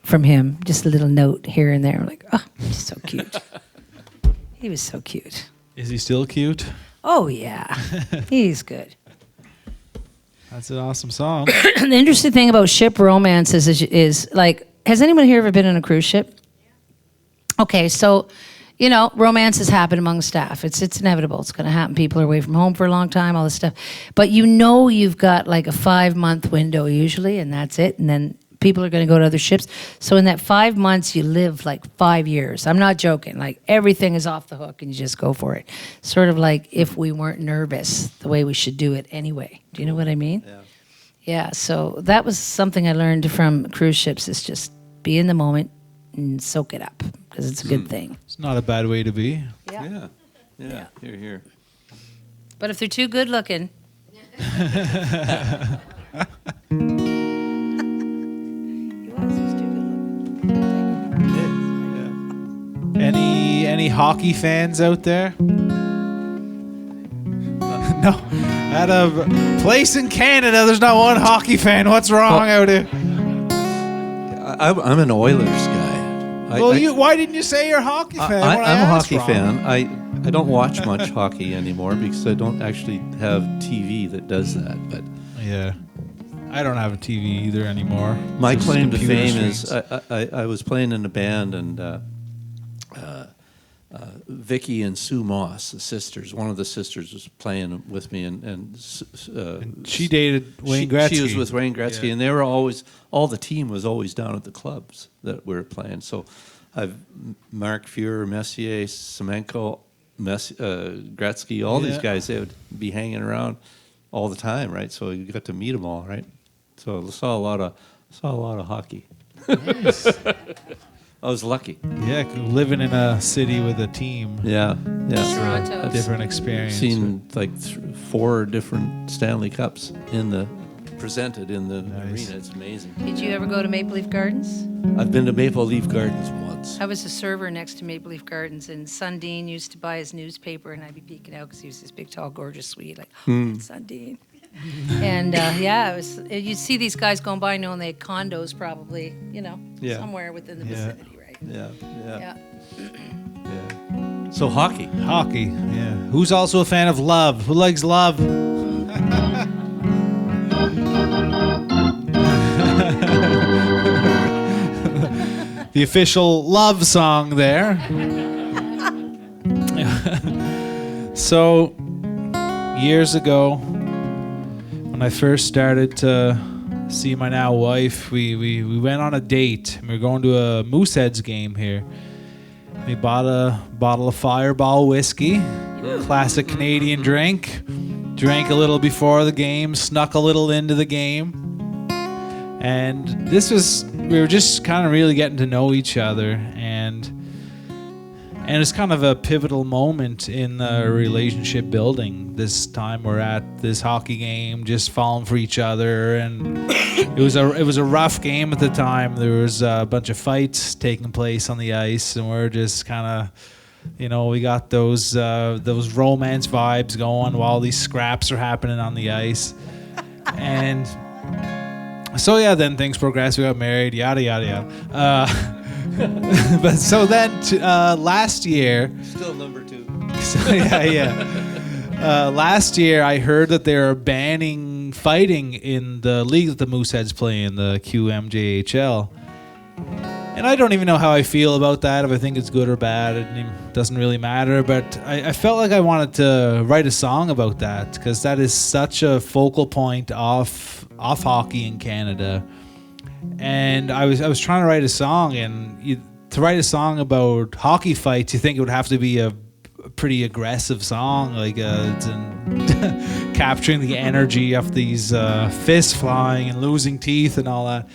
from him, just a little note here and there. I'm like, oh, he's so cute. He was so cute. Is he still cute? Oh, yeah. He's good. That's an awesome song. The interesting thing about ship romances is like, has anyone here ever been on a cruise ship? Okay, so, you know, romances happen among staff. It's inevitable. It's going to happen. People are away from home for a long time, all this stuff. But you know you've got like a 5-month window usually, and that's it. And then people are going to go to other ships. So in that 5 months, you live like 5 years. I'm not joking. Like everything is off the hook and you just go for it. Sort of like if we weren't nervous, the way we should do it anyway. Do you know what I mean? Yeah. Yeah, so that was something I learned from cruise ships is just be in the moment and soak it up because it's a good thing. It's not a bad way to be. Yeah. Here, here. But if they're too good looking. Any hockey fans out there? No. At a place in Canada, there's not one hockey fan. What's wrong out here? I'm an Oilers guy. Why didn't you say you're a hockey fan? I'm a hockey fan. I don't watch much hockey anymore because I don't actually have TV that does that. But yeah, I don't have a TV either anymore. my Just claim to computer fame screens. is I was playing in a band and Vicky and Sue Moss, the sisters. One of the sisters was playing with me, and she dated Wayne Gretzky. She was with Wayne Gretzky, and they were always, all the team was always down at the clubs that we were playing. So I've Mark Fuhrer, Messier, Semenko, Gretzky, all these guys, they would be hanging around all the time, right? So you got to meet them all, right? So I saw a lot of hockey. Nice. I was lucky. Yeah, living in a city with a team. Yeah. Toronto. A different experience. Seen like 4 different Stanley Cups presented in the arena. It's amazing. Did you ever go to Maple Leaf Gardens? I've been to Maple Leaf Gardens once. I was a server next to Maple Leaf Gardens, and Sundin used to buy his newspaper, and I'd be peeking out because he was this big, tall, gorgeous Swede, like, oh, it's Sundin. And it was. You'd see these guys going by knowing they had condos probably, somewhere within the vicinity, right? Yeah. Yeah. So hockey. Hockey, yeah. Who's also a fan of Love? Who likes Love? The official Love song there. So, years ago, when I first started to see my now wife, we went on a date. We were going to a Mooseheads game here. We bought a bottle of Fireball whiskey, classic Canadian drink. Drank a little before the game, snuck a little into the game. And we were just kind of really getting to know each other. And it's kind of a pivotal moment in the relationship building. This time we're at this hockey game, just falling for each other, and it was a rough game at the time. There was a bunch of fights taking place on the ice, and we're just kind of, we got those romance vibes going while these scraps are happening on the ice, and so yeah, then things progressed. We got married, yada yada yada. But so then last year, Still number 2. so yeah. Last year, I heard that they were banning fighting in the league that the Mooseheads play in, the QMJHL. And I don't even know how I feel about that, if I think it's good or bad. It doesn't really matter. But I felt like I wanted to write a song about that, because that is such a focal point off hockey in Canada. And I was trying to write a song, and to write a song about hockey fights, you think it would have to be a pretty aggressive song, like capturing the energy of these fists flying and losing teeth and all that.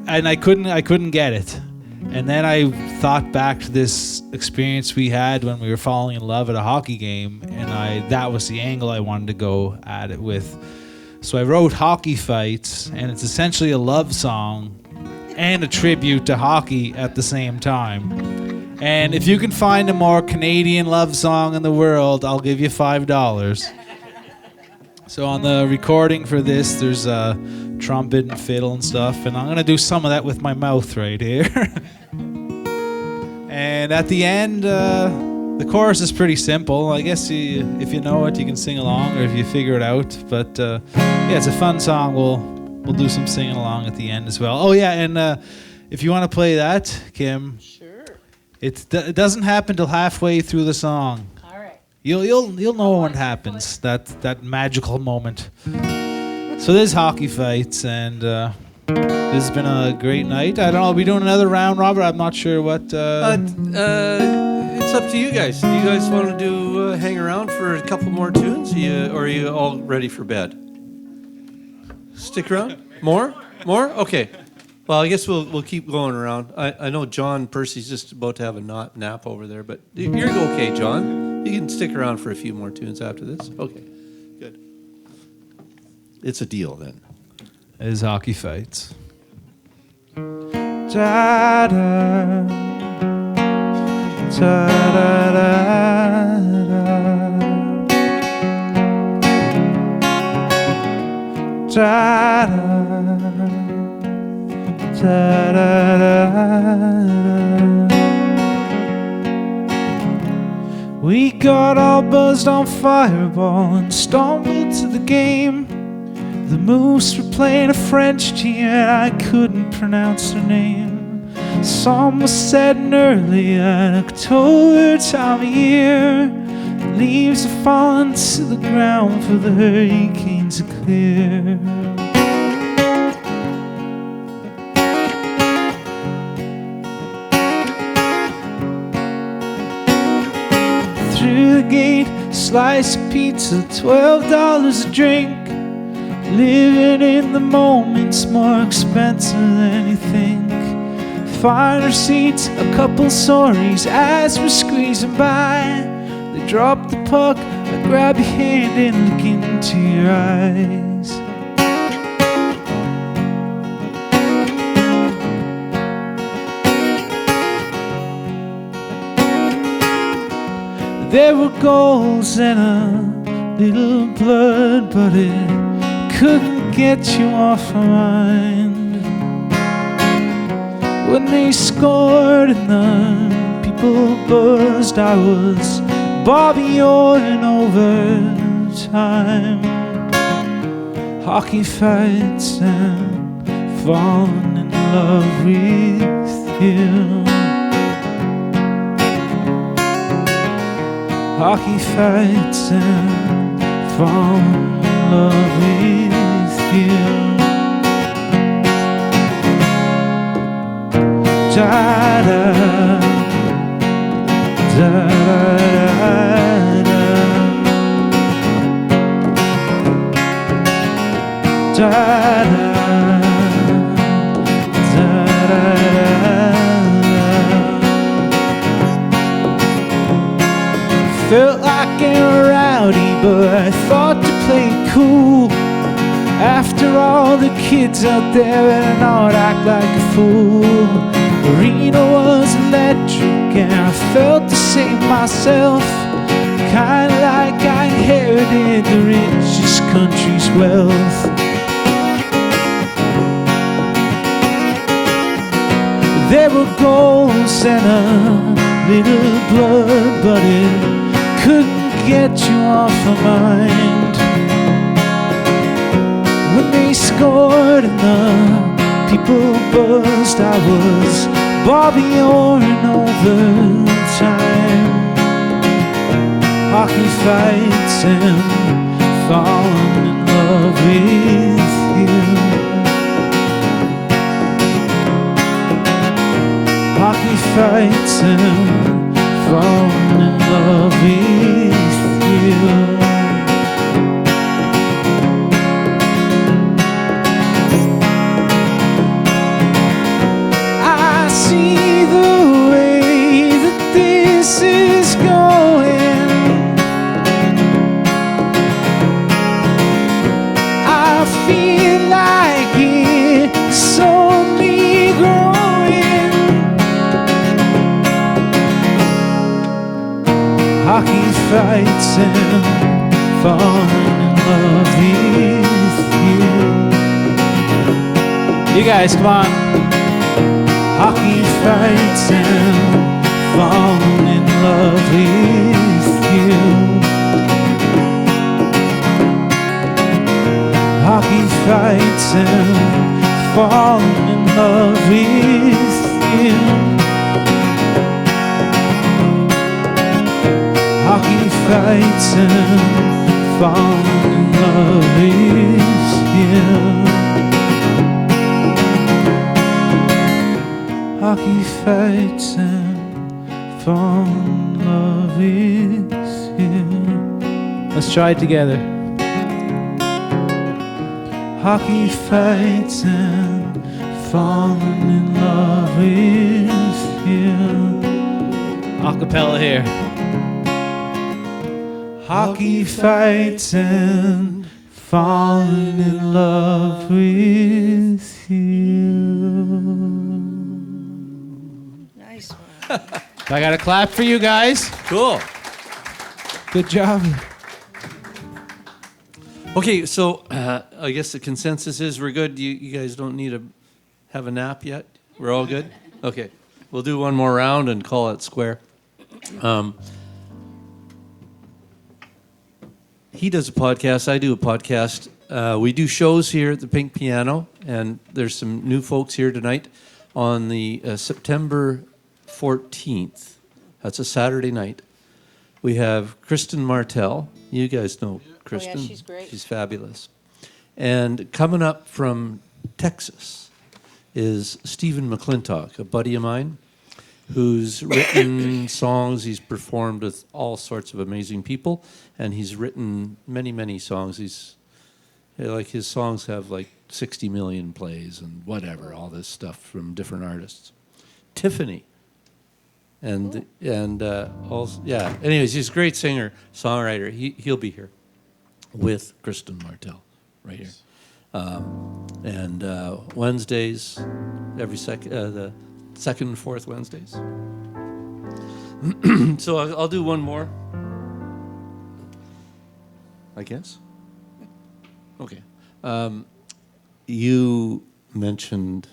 And I couldn't get it. And then I thought back to this experience we had when we were falling in love at a hockey game, and that was the angle I wanted to go at it with. So I wrote Hockey Fights, and it's essentially a love song and a tribute to hockey at the same time. And if you can find a more Canadian love song in the world, I'll give you $5. So on the recording for this, there's a trumpet and fiddle and stuff, and I'm gonna do some of that with my mouth right here. And at the end, the chorus is pretty simple. I guess if you know it, you can sing along, or if you figure it out. But yeah, it's a fun song. We'll do some singing along at the end as well. Oh yeah, and if you want to play that, Kim. Sure. It doesn't happen till halfway through the song. All right. You'll know when it happens. That magical moment. So there's hockey fights, and this has been a great night. I don't know. Are we doing another round, Robert? I'm not sure what. It's up to you guys. Do you guys want to do hang around for a couple more tunes? Or are you all ready for bed? Stick around? More? Okay. Well, I guess we'll keep going around. I know John Percy's just about to have a nap over there, but you're okay, John. You can stick around for a few more tunes after this. Okay, good. It's a deal then. It is hockey fights. Da da da da da da da da da. We got all buzzed on Fireball and stumbled to the game. The Moose were playing a French team and I couldn't pronounce their name. Some was setting early at October time of year. The leaves are falling to the ground for the hurricanes to clear. Through the gate, slice of pizza, $12 a drink. Living in the moment's more expensive than you think. Finer seats, a couple sorries as we're squeezing by. They drop the puck, I grab your hand and look into your eyes. There were goals and a little blood, but it couldn't get you off my mind. When they scored and the people buzzed, I was Bobby Orr in overtime. Hockey fights and falling in love with you. Hockey fights and falling in love with you. Da da da da da da. Felt like a rowdy, but I thought to play it cool. After all, the kids out there better not act like a fool. Arena was electric and I felt the same myself. Kinda like I inherited the richest country's wealth. There were goals and a little blood, but it couldn't get you off my mind. When they scored and the people buzzed, I was Bobby Orr in overtime. Hockey fights and falling in love with you. Hockey fights and falling in love with you. I see the way that this is going. I feel like it's only growing. fights and falling in love with you. You guys, come on. Hockey fights and falling in love with you. Hockey fights and falling in love with you. Hockey fights and falling in love with you. Hockey fights and falling in love with you. Let's try it together. Hockey fights and falling in love with you. Acapella here. Hockey fights and falling in love with you. Nice one. I got a clap for you guys. Cool. Good job. Okay, so I guess the consensus is we're good. You guys don't need to have a nap yet? We're all good? Okay. We'll do one more round and call it square. He does a podcast. I do a podcast. We do shows here at the Pink Piano, and there's some new folks here tonight on the September 14th. That's a Saturday night. We have Kristen Martell. You guys know Kristen. Oh, yeah, she's great. She's fabulous. And coming up from Texas is Stephen McClintock, a buddy of mine, who's written songs. He's performed with all sorts of amazing people, and he's written many, many songs. His songs have like 60 million plays and whatever, all this stuff from different artists. Tiffany. Also, yeah. Anyways, he's a great singer, songwriter. He'll be here with Kristen Martell right here. Wednesdays, the second and fourth Wednesdays. So I'll do one more, I guess. Okay. You mentioned,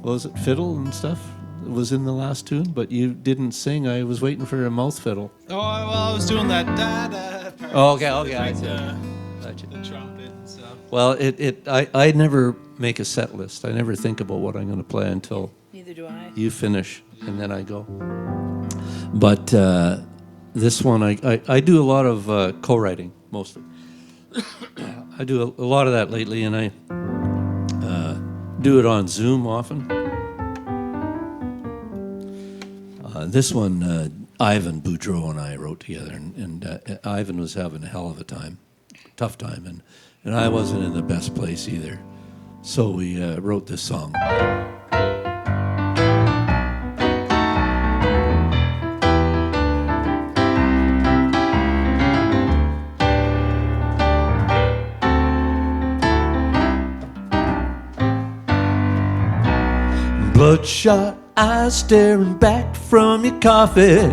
what was it, fiddle and stuff? It was in the last tune, but you didn't sing. I was waiting for a mouth fiddle. Oh, well, I was doing that da-da part. Oh, okay. I see. The Gotcha. trumpet and stuff. Well, I never make a set list. I never think about what I'm going to play until Neither do I. you finish, and then I go. But this one, I do a lot of co-writing, mostly. I do a lot of that lately, and I do it on Zoom often. This one, Ivan Boudreau and I wrote together, and Ivan was having a hell of a tough time, and I wasn't in the best place either. So we wrote this song. Bloodshot eyes staring back from your coffee.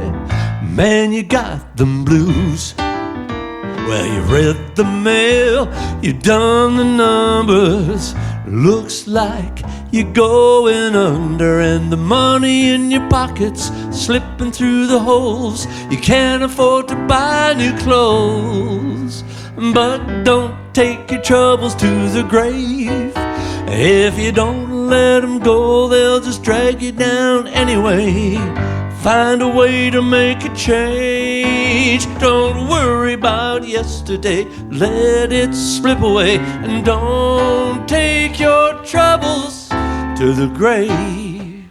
Man, you got them blues. Well, you read the mail, you done the numbers. Looks like you're going under, and the money in your pockets slipping through the holes. You can't afford to buy new clothes, but don't take your troubles to the grave. If you don't let them go, they'll just drag you down anyway. Find a way to make a change. Don't worry about yesterday, let it slip away. And don't take your troubles to the grave.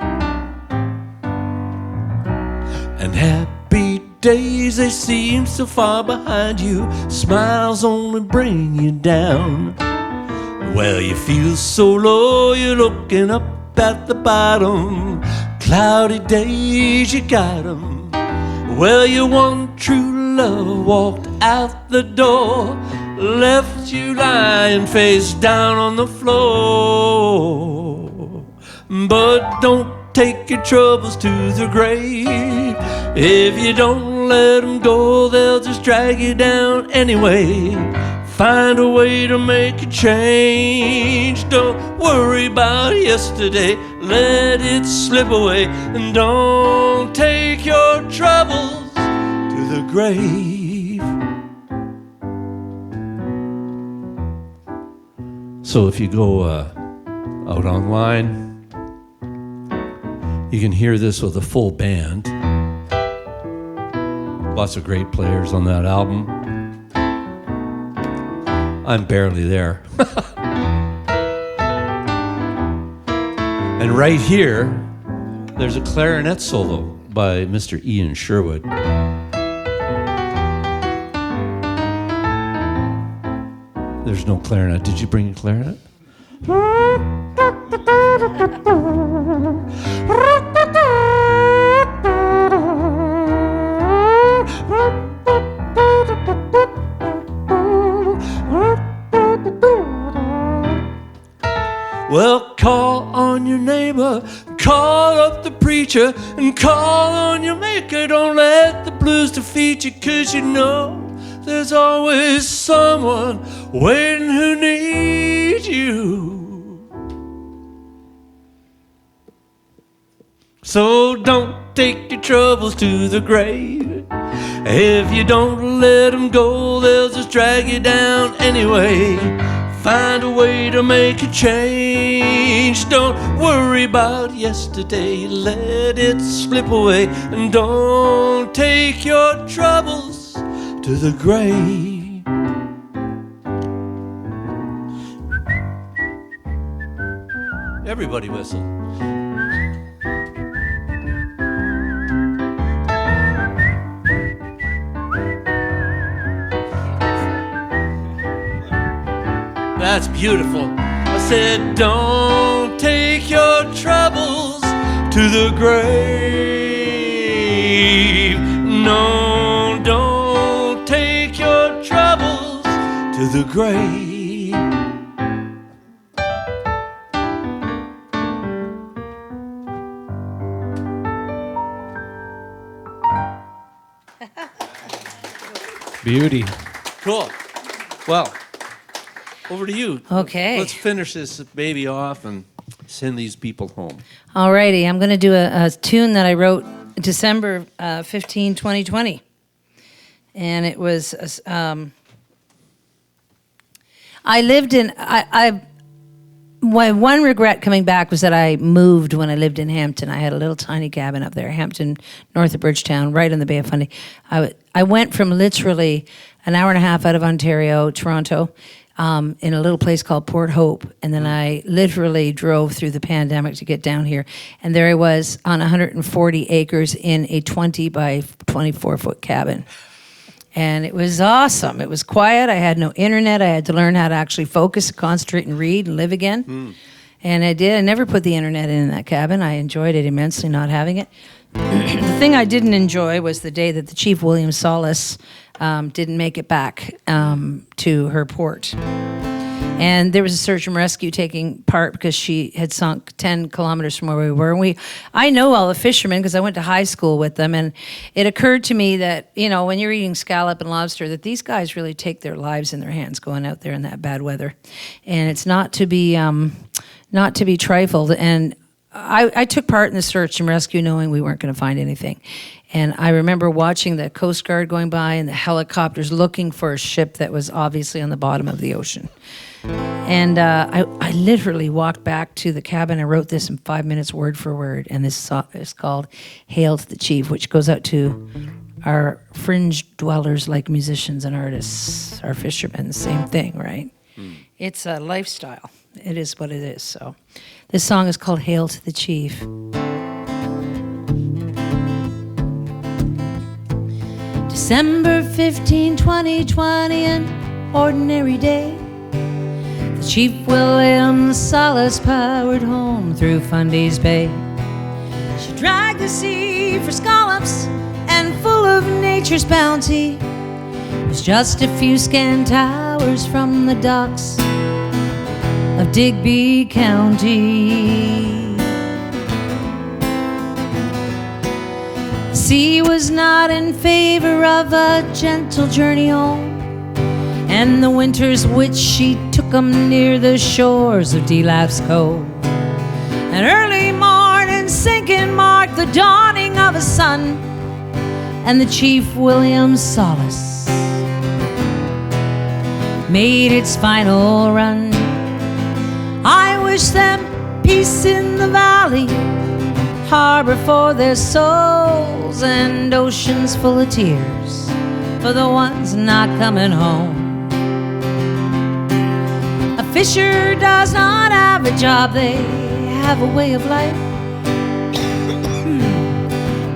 And happy days, they seem so far behind you. Smiles only bring you down. Well, you feel so low, you're looking up at the bottom. Cloudy days, you got 'em. Well, your one true love walked out the door, left you lying face down on the floor. But don't take your troubles to the grave. If you don't let them go, they'll just drag you down anyway. Find a way to make a change. Don't worry about yesterday, let it slip away. And don't take your troubles to the grave. So if you go out online, you can hear this with a full band. Lots of great players on that album. I'm barely there. And right here, there's a clarinet solo by Mr. Ian Sherwood. There's no clarinet. Did you bring a clarinet? Well, call on your neighbor, call up the preacher, and call on your maker. Don't let the blues defeat you, 'cause you know there's always someone waiting who needs you. So don't take your troubles to the grave. If you don't let them go, they'll just drag you down anyway. Find a way to make a change. Don't worry about yesterday, let it slip away. And don't take your troubles to the grave. Everybody whistle. That's beautiful. I said, don't take your troubles to the grave. No, don't take your troubles to the grave. Beauty. Cool. Well, over to you. Okay. Let's finish this baby off and send these people home. Alrighty, I'm going to do a tune that I wrote December 15, 2020. And it was, I lived in, my one regret coming back was that I moved when I lived in Hampton. I had a little tiny cabin up there, Hampton, north of Bridgetown, right on the Bay of Fundy. I went from literally an hour and a half out of Ontario, Toronto, in a little place called Port Hope. And then I literally drove through the pandemic to get down here. And there I was on 140 acres in a 20 by 24 foot cabin. And it was awesome. It was quiet. I had no internet. I had to learn how to actually focus, concentrate, and read and live again. And I did. I never put the internet in that cabin. I enjoyed it immensely not having it. The thing I didn't enjoy was the day that the Chief William Solace didn't make it back to her port. And there was a search and rescue taking part because she had sunk 10 kilometers from where we were. And I know all the fishermen because I went to high school with them. And it occurred to me that, you know, when you're eating scallop and lobster, that these guys really take their lives in their hands going out there in that bad weather. And it's not to be trifled. And I took part in the search and rescue knowing we weren't going to find anything. And I remember watching the Coast Guard going by and the helicopters looking for a ship that was obviously on the bottom of the ocean. And I literally walked back to the cabin and wrote this in 5 minutes, word for word. And this song is called Hail to the Chief, which goes out to our fringe dwellers like musicians and artists, our fishermen, same thing, right? It's a lifestyle. It is what it is. So this song is called Hail to the Chief. December 15, 2020, an ordinary day. The Chief William Solace powered home through Fundy's Bay. She dragged the sea for scallops and full of nature's bounty. It was just a few scant hours from the docks of Digby County. sea was not in favor of a gentle journey home, and the winters which she took 'em near the shores of Delap's Cove. An early morning sinking marked the dawning of a sun, and the Chief William Solace made its final run. I wish them peace in the valley, harbor for their souls, and oceans full of tears for the ones not coming home. A fisher does not have a job, they have a way of life,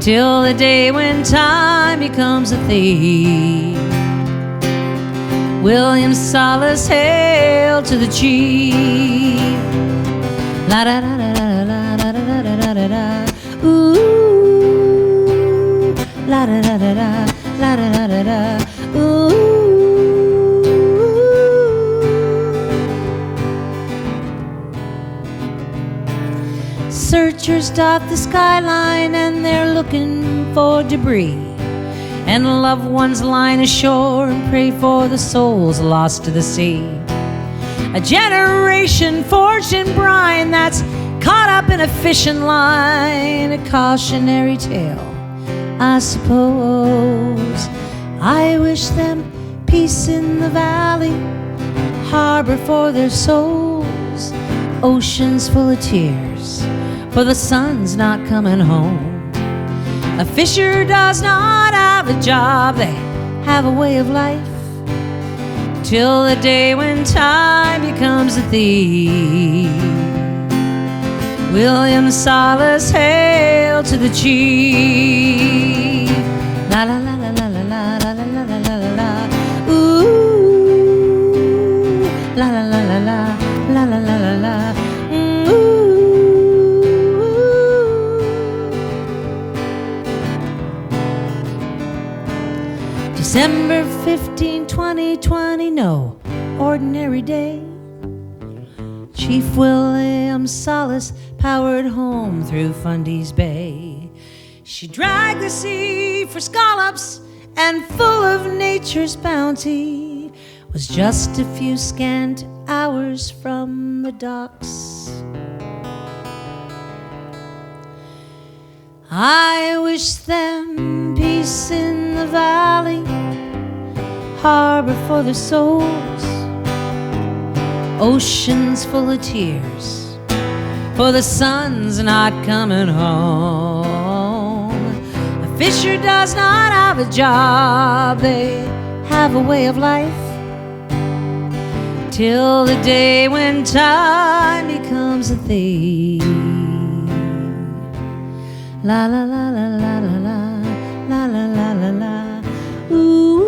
till the day when time becomes a thief. William Solace, hail to the chief. La da da da da da da da da da da da. Ooh, la da da da da, la da da da da. Ooh. Searchers dot the skyline and they're looking for debris, and loved ones line ashore and pray for the souls lost to the sea. A generation forged in brine that's caught up in a fishing line, a cautionary tale, I suppose. I wish them peace in the valley, harbor for their souls, oceans full of tears for the sun's not coming home. A fisher does not have a job, they have a way of life, till the day when time becomes a thief. William Solace, hail to the chief. La la la la la la la la la la la la la. Ooh, la la la la la la la la la la. December 15, 2020, no ordinary day. Chief William Solace powered home through Fundy's Bay. She dragged the sea for scallops, and full of nature's bounty, was just a few scant hours from the docks. I wish them peace in the valley, harbor for their souls, oceans full of tears for the sun's not coming home. A fisher does not have a job, they have a way of life, till the day when time becomes a thief. La la la la la la la la la la la la. Ooh,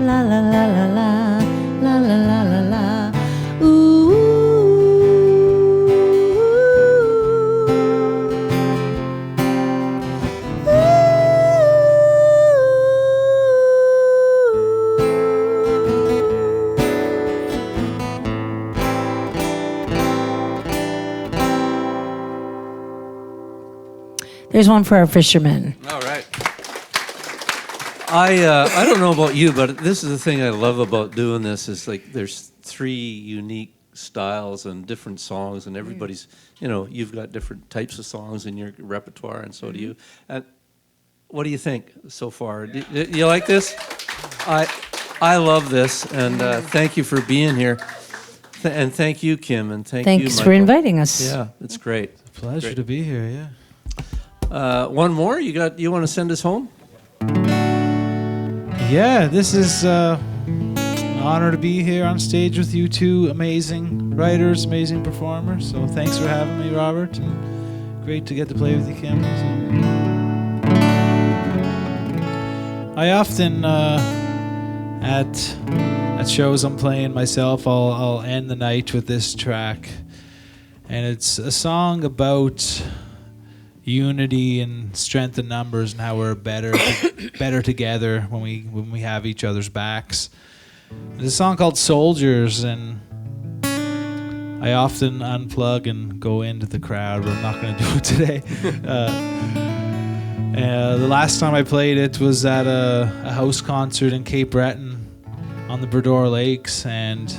la la la la la la la la la la. Ooh. There's one for our fishermen. All right. I don't know about you, but this is the thing I love about doing this is like there's three unique styles and different songs, and everybody's, you know, you've got different types of songs in your repertoire, and so do you. And what do you think so far? Do you like this? I love this, and thank you for being here. And thank you, Kim, and thanks you, Michael. For inviting us. Yeah, it's great. It's a pleasure to be here, yeah. One more? You want to send us home? Yeah, this is an honor to be here on stage with you two amazing writers, amazing performers. So thanks for having me, Robert, and great to get to play with you, Kim. I often at shows I'm playing myself, I'll end the night with this track, and it's a song about unity and strength in numbers and how we're better together when we have each other's backs. There's a song called Soldiers, and I often unplug and go into the crowd, but I'm not going to do it today. The last time I played it was at a house concert in Cape Breton on the Bredor Lakes, and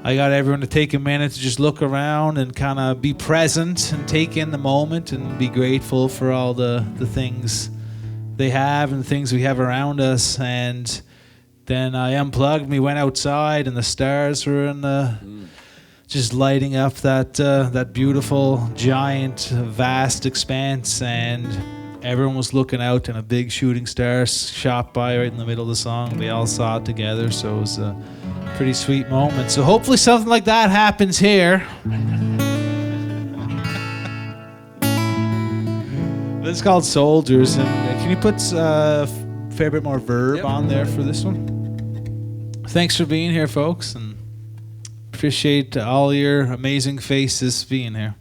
I got everyone to take a minute to just look around and kind of be present and take in the moment and be grateful for all the things they have and the things we have around us. And then I unplugged and we went outside, and the stars were in the just lighting up that beautiful, giant, vast expanse, and everyone was looking out, and a big shooting star shot by right in the middle of the song. We all saw it together, so it was a pretty sweet moment. So hopefully something like that happens here. This is called Soldiers, and can you put a fair bit more verb on there for this one? Thanks for being here, folks, and appreciate all your amazing faces being here.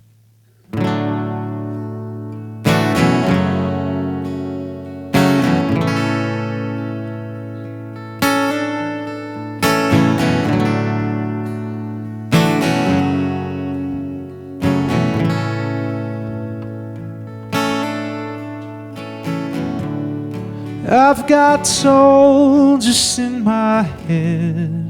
I've got soldiers in my head.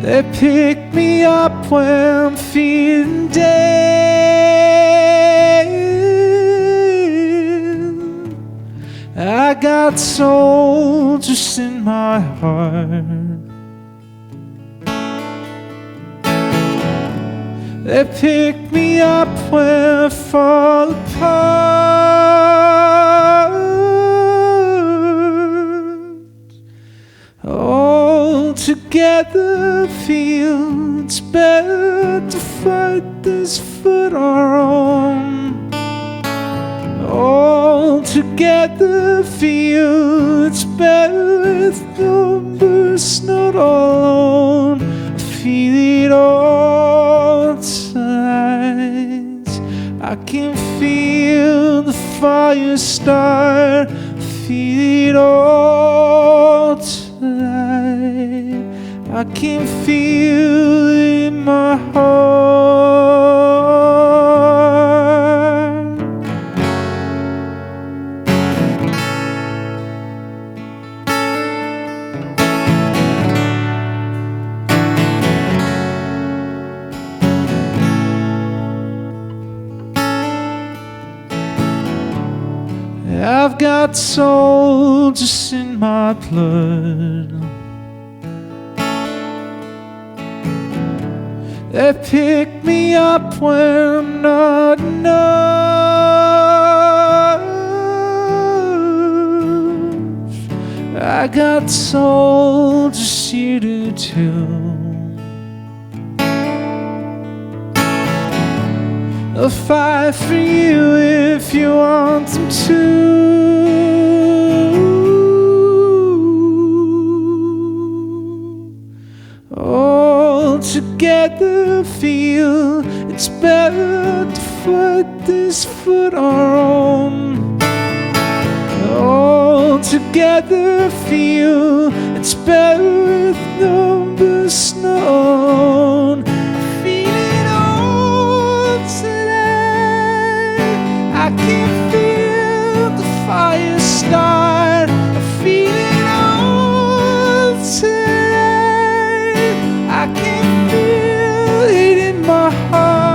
They pick me up when I'm feeling dead. I got soldiers in my heart. They pick me up when I fall apart. All together feel it's better to fight this foot our own. All together feel it's better with numbers not alone. I feel it all tonight. I can feel the fire start. I feel it all tonight. I can feel it in my heart. I've got soldiers in my blood. They pick me up when I'm not enough. I got soldiers here to too. They'll fight for you if you want them to. All together feel it's better to fight this foot our own. All together feel it's better with numbers known. I can feel the fire start. I feel it all tonight. I can feel it in my heart.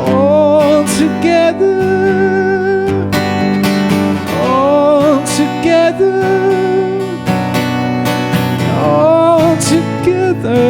All together, all together, all together.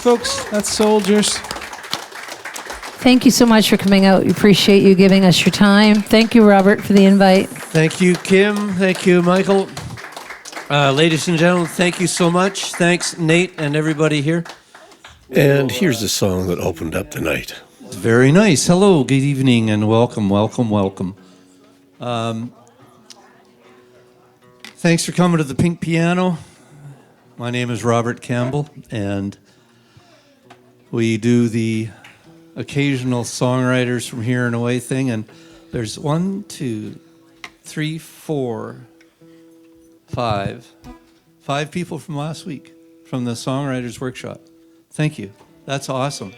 folks. That's Soldiers. Thank you so much for coming out. We appreciate you giving us your time. Thank you, Robert, for the invite. Thank you, Kim. Thank you, Michael. Ladies and gentlemen, thank you so much. Thanks, Nate, and everybody here. And here's the song that opened up the night. Very nice. Hello, good evening, and welcome, welcome, welcome. Thanks for coming to the Pink Piano. My name is Robert Campbell, and we do the occasional songwriters from here and away thing. And there's 1, 2, 3, 4, 5 people from last week from the Songwriters Workshop. Thank you. That's awesome.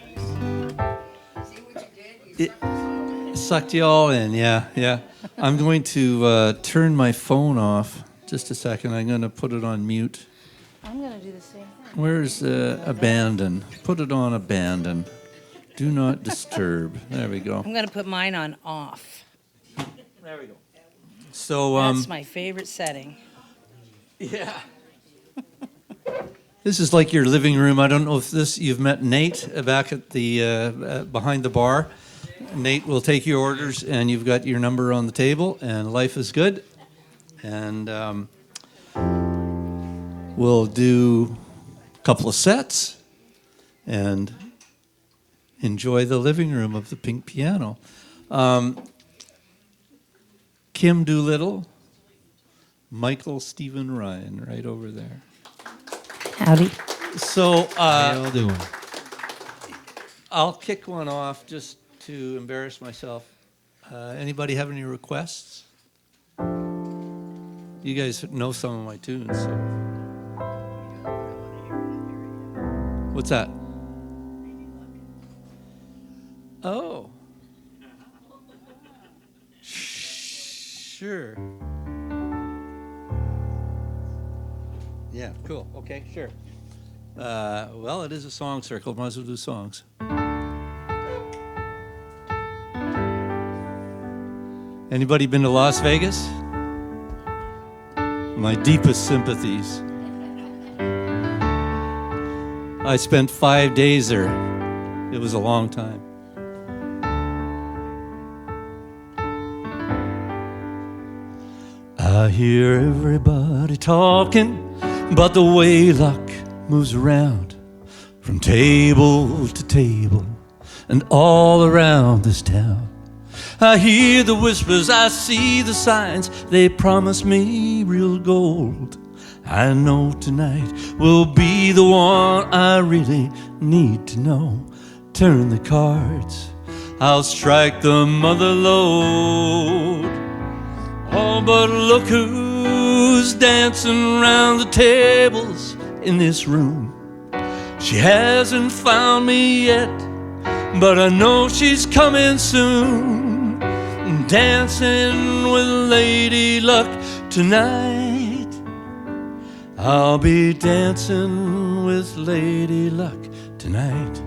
It sucked you all in, yeah. I'm going to turn my phone off. Just a second. I'm going to put it on mute. I'm going to do the same thing. Where's abandon? Put it on abandon. Do not disturb. There we go. I'm going to put mine on off. There we go. So That's my favorite setting. yeah. This is like your living room. I don't know if you've met Nate back at the behind the bar. Nate will take your orders, and you've got your number on the table, and life is good. And we'll do a couple of sets and enjoy the living room of the Pink Piano. Kim Doolittle, Michael Stephen Ryan, right over there. Howdy. So How y'all doing? I'll kick one off just to embarrass myself. Anybody have any requests? You guys know some of my tunes. So. What's that? Oh. Sure. Yeah, cool. Okay, sure. Well, it is a Songcircle. Might as well do songs. Anybody been to Las Vegas? My deepest sympathies. I spent 5 days there. It was a long time. I hear everybody talking about the way luck moves around from table to table and all around this town. I hear the whispers, I see the signs, they promise me real gold. I know tonight will be the one I really need to know. Turn the cards, I'll strike the mother lode. Oh, but look who's dancing round the tables in this room. She hasn't found me yet, but I know she's coming soon. Dancing with Lady Luck tonight. I'll be dancing with Lady Luck tonight.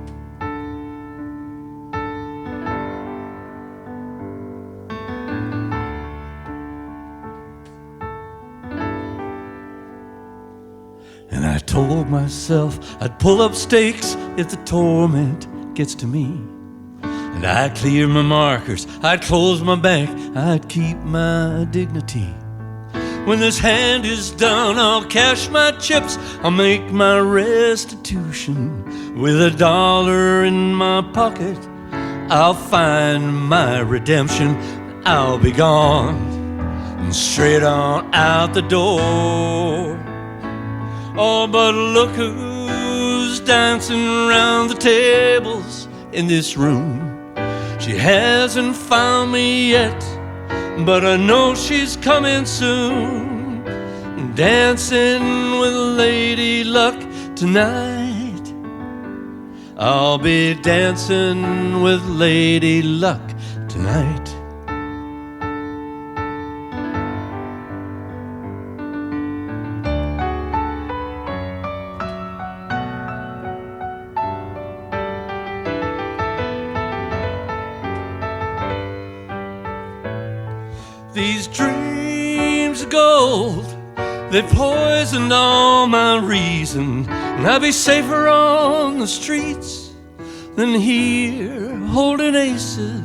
And I told myself I'd pull up stakes if the torment gets to me. And I'd clear my markers, I'd close my bank, I'd keep my dignity. When this hand is done, I'll cash my chips, I'll make my restitution. With $1 in my pocket, I'll find my redemption. I'll be gone, and straight on out the door. Oh, but look who's dancing around the tables in this room. She hasn't found me yet, but I know she's coming soon. Dancing with Lady Luck tonight. I'll be dancing with Lady Luck tonight. These dreams of gold, they poisoned all my reason. And I'd be safer on the streets than here holding aces.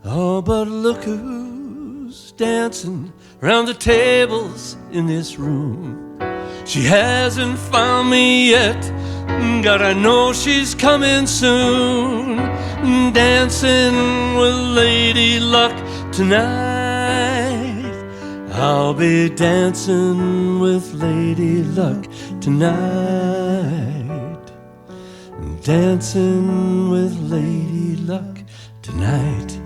Oh, but look who's dancing round the tables in this room. She hasn't found me yet, God, I know she's coming soon. Dancing with Lady Luck tonight. I'll be dancing with Lady Luck tonight. Dancing with Lady Luck tonight.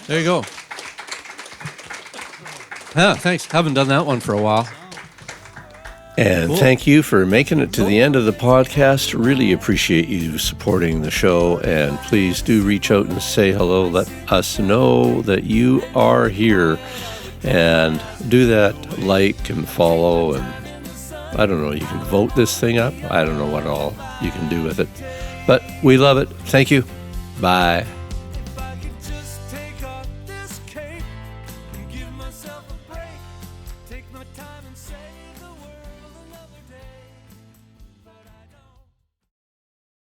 There you go. Yeah, thanks. Haven't done that one for a while. And thank you for making it to the end of the podcast. Really appreciate you supporting the show. And please do reach out and say hello. Let us know that you are here. And do that, like and follow. And I don't know, you can vote this thing up. I don't know what all you can do with it. But we love it. Thank you. Bye. Give myself a break, take my time and say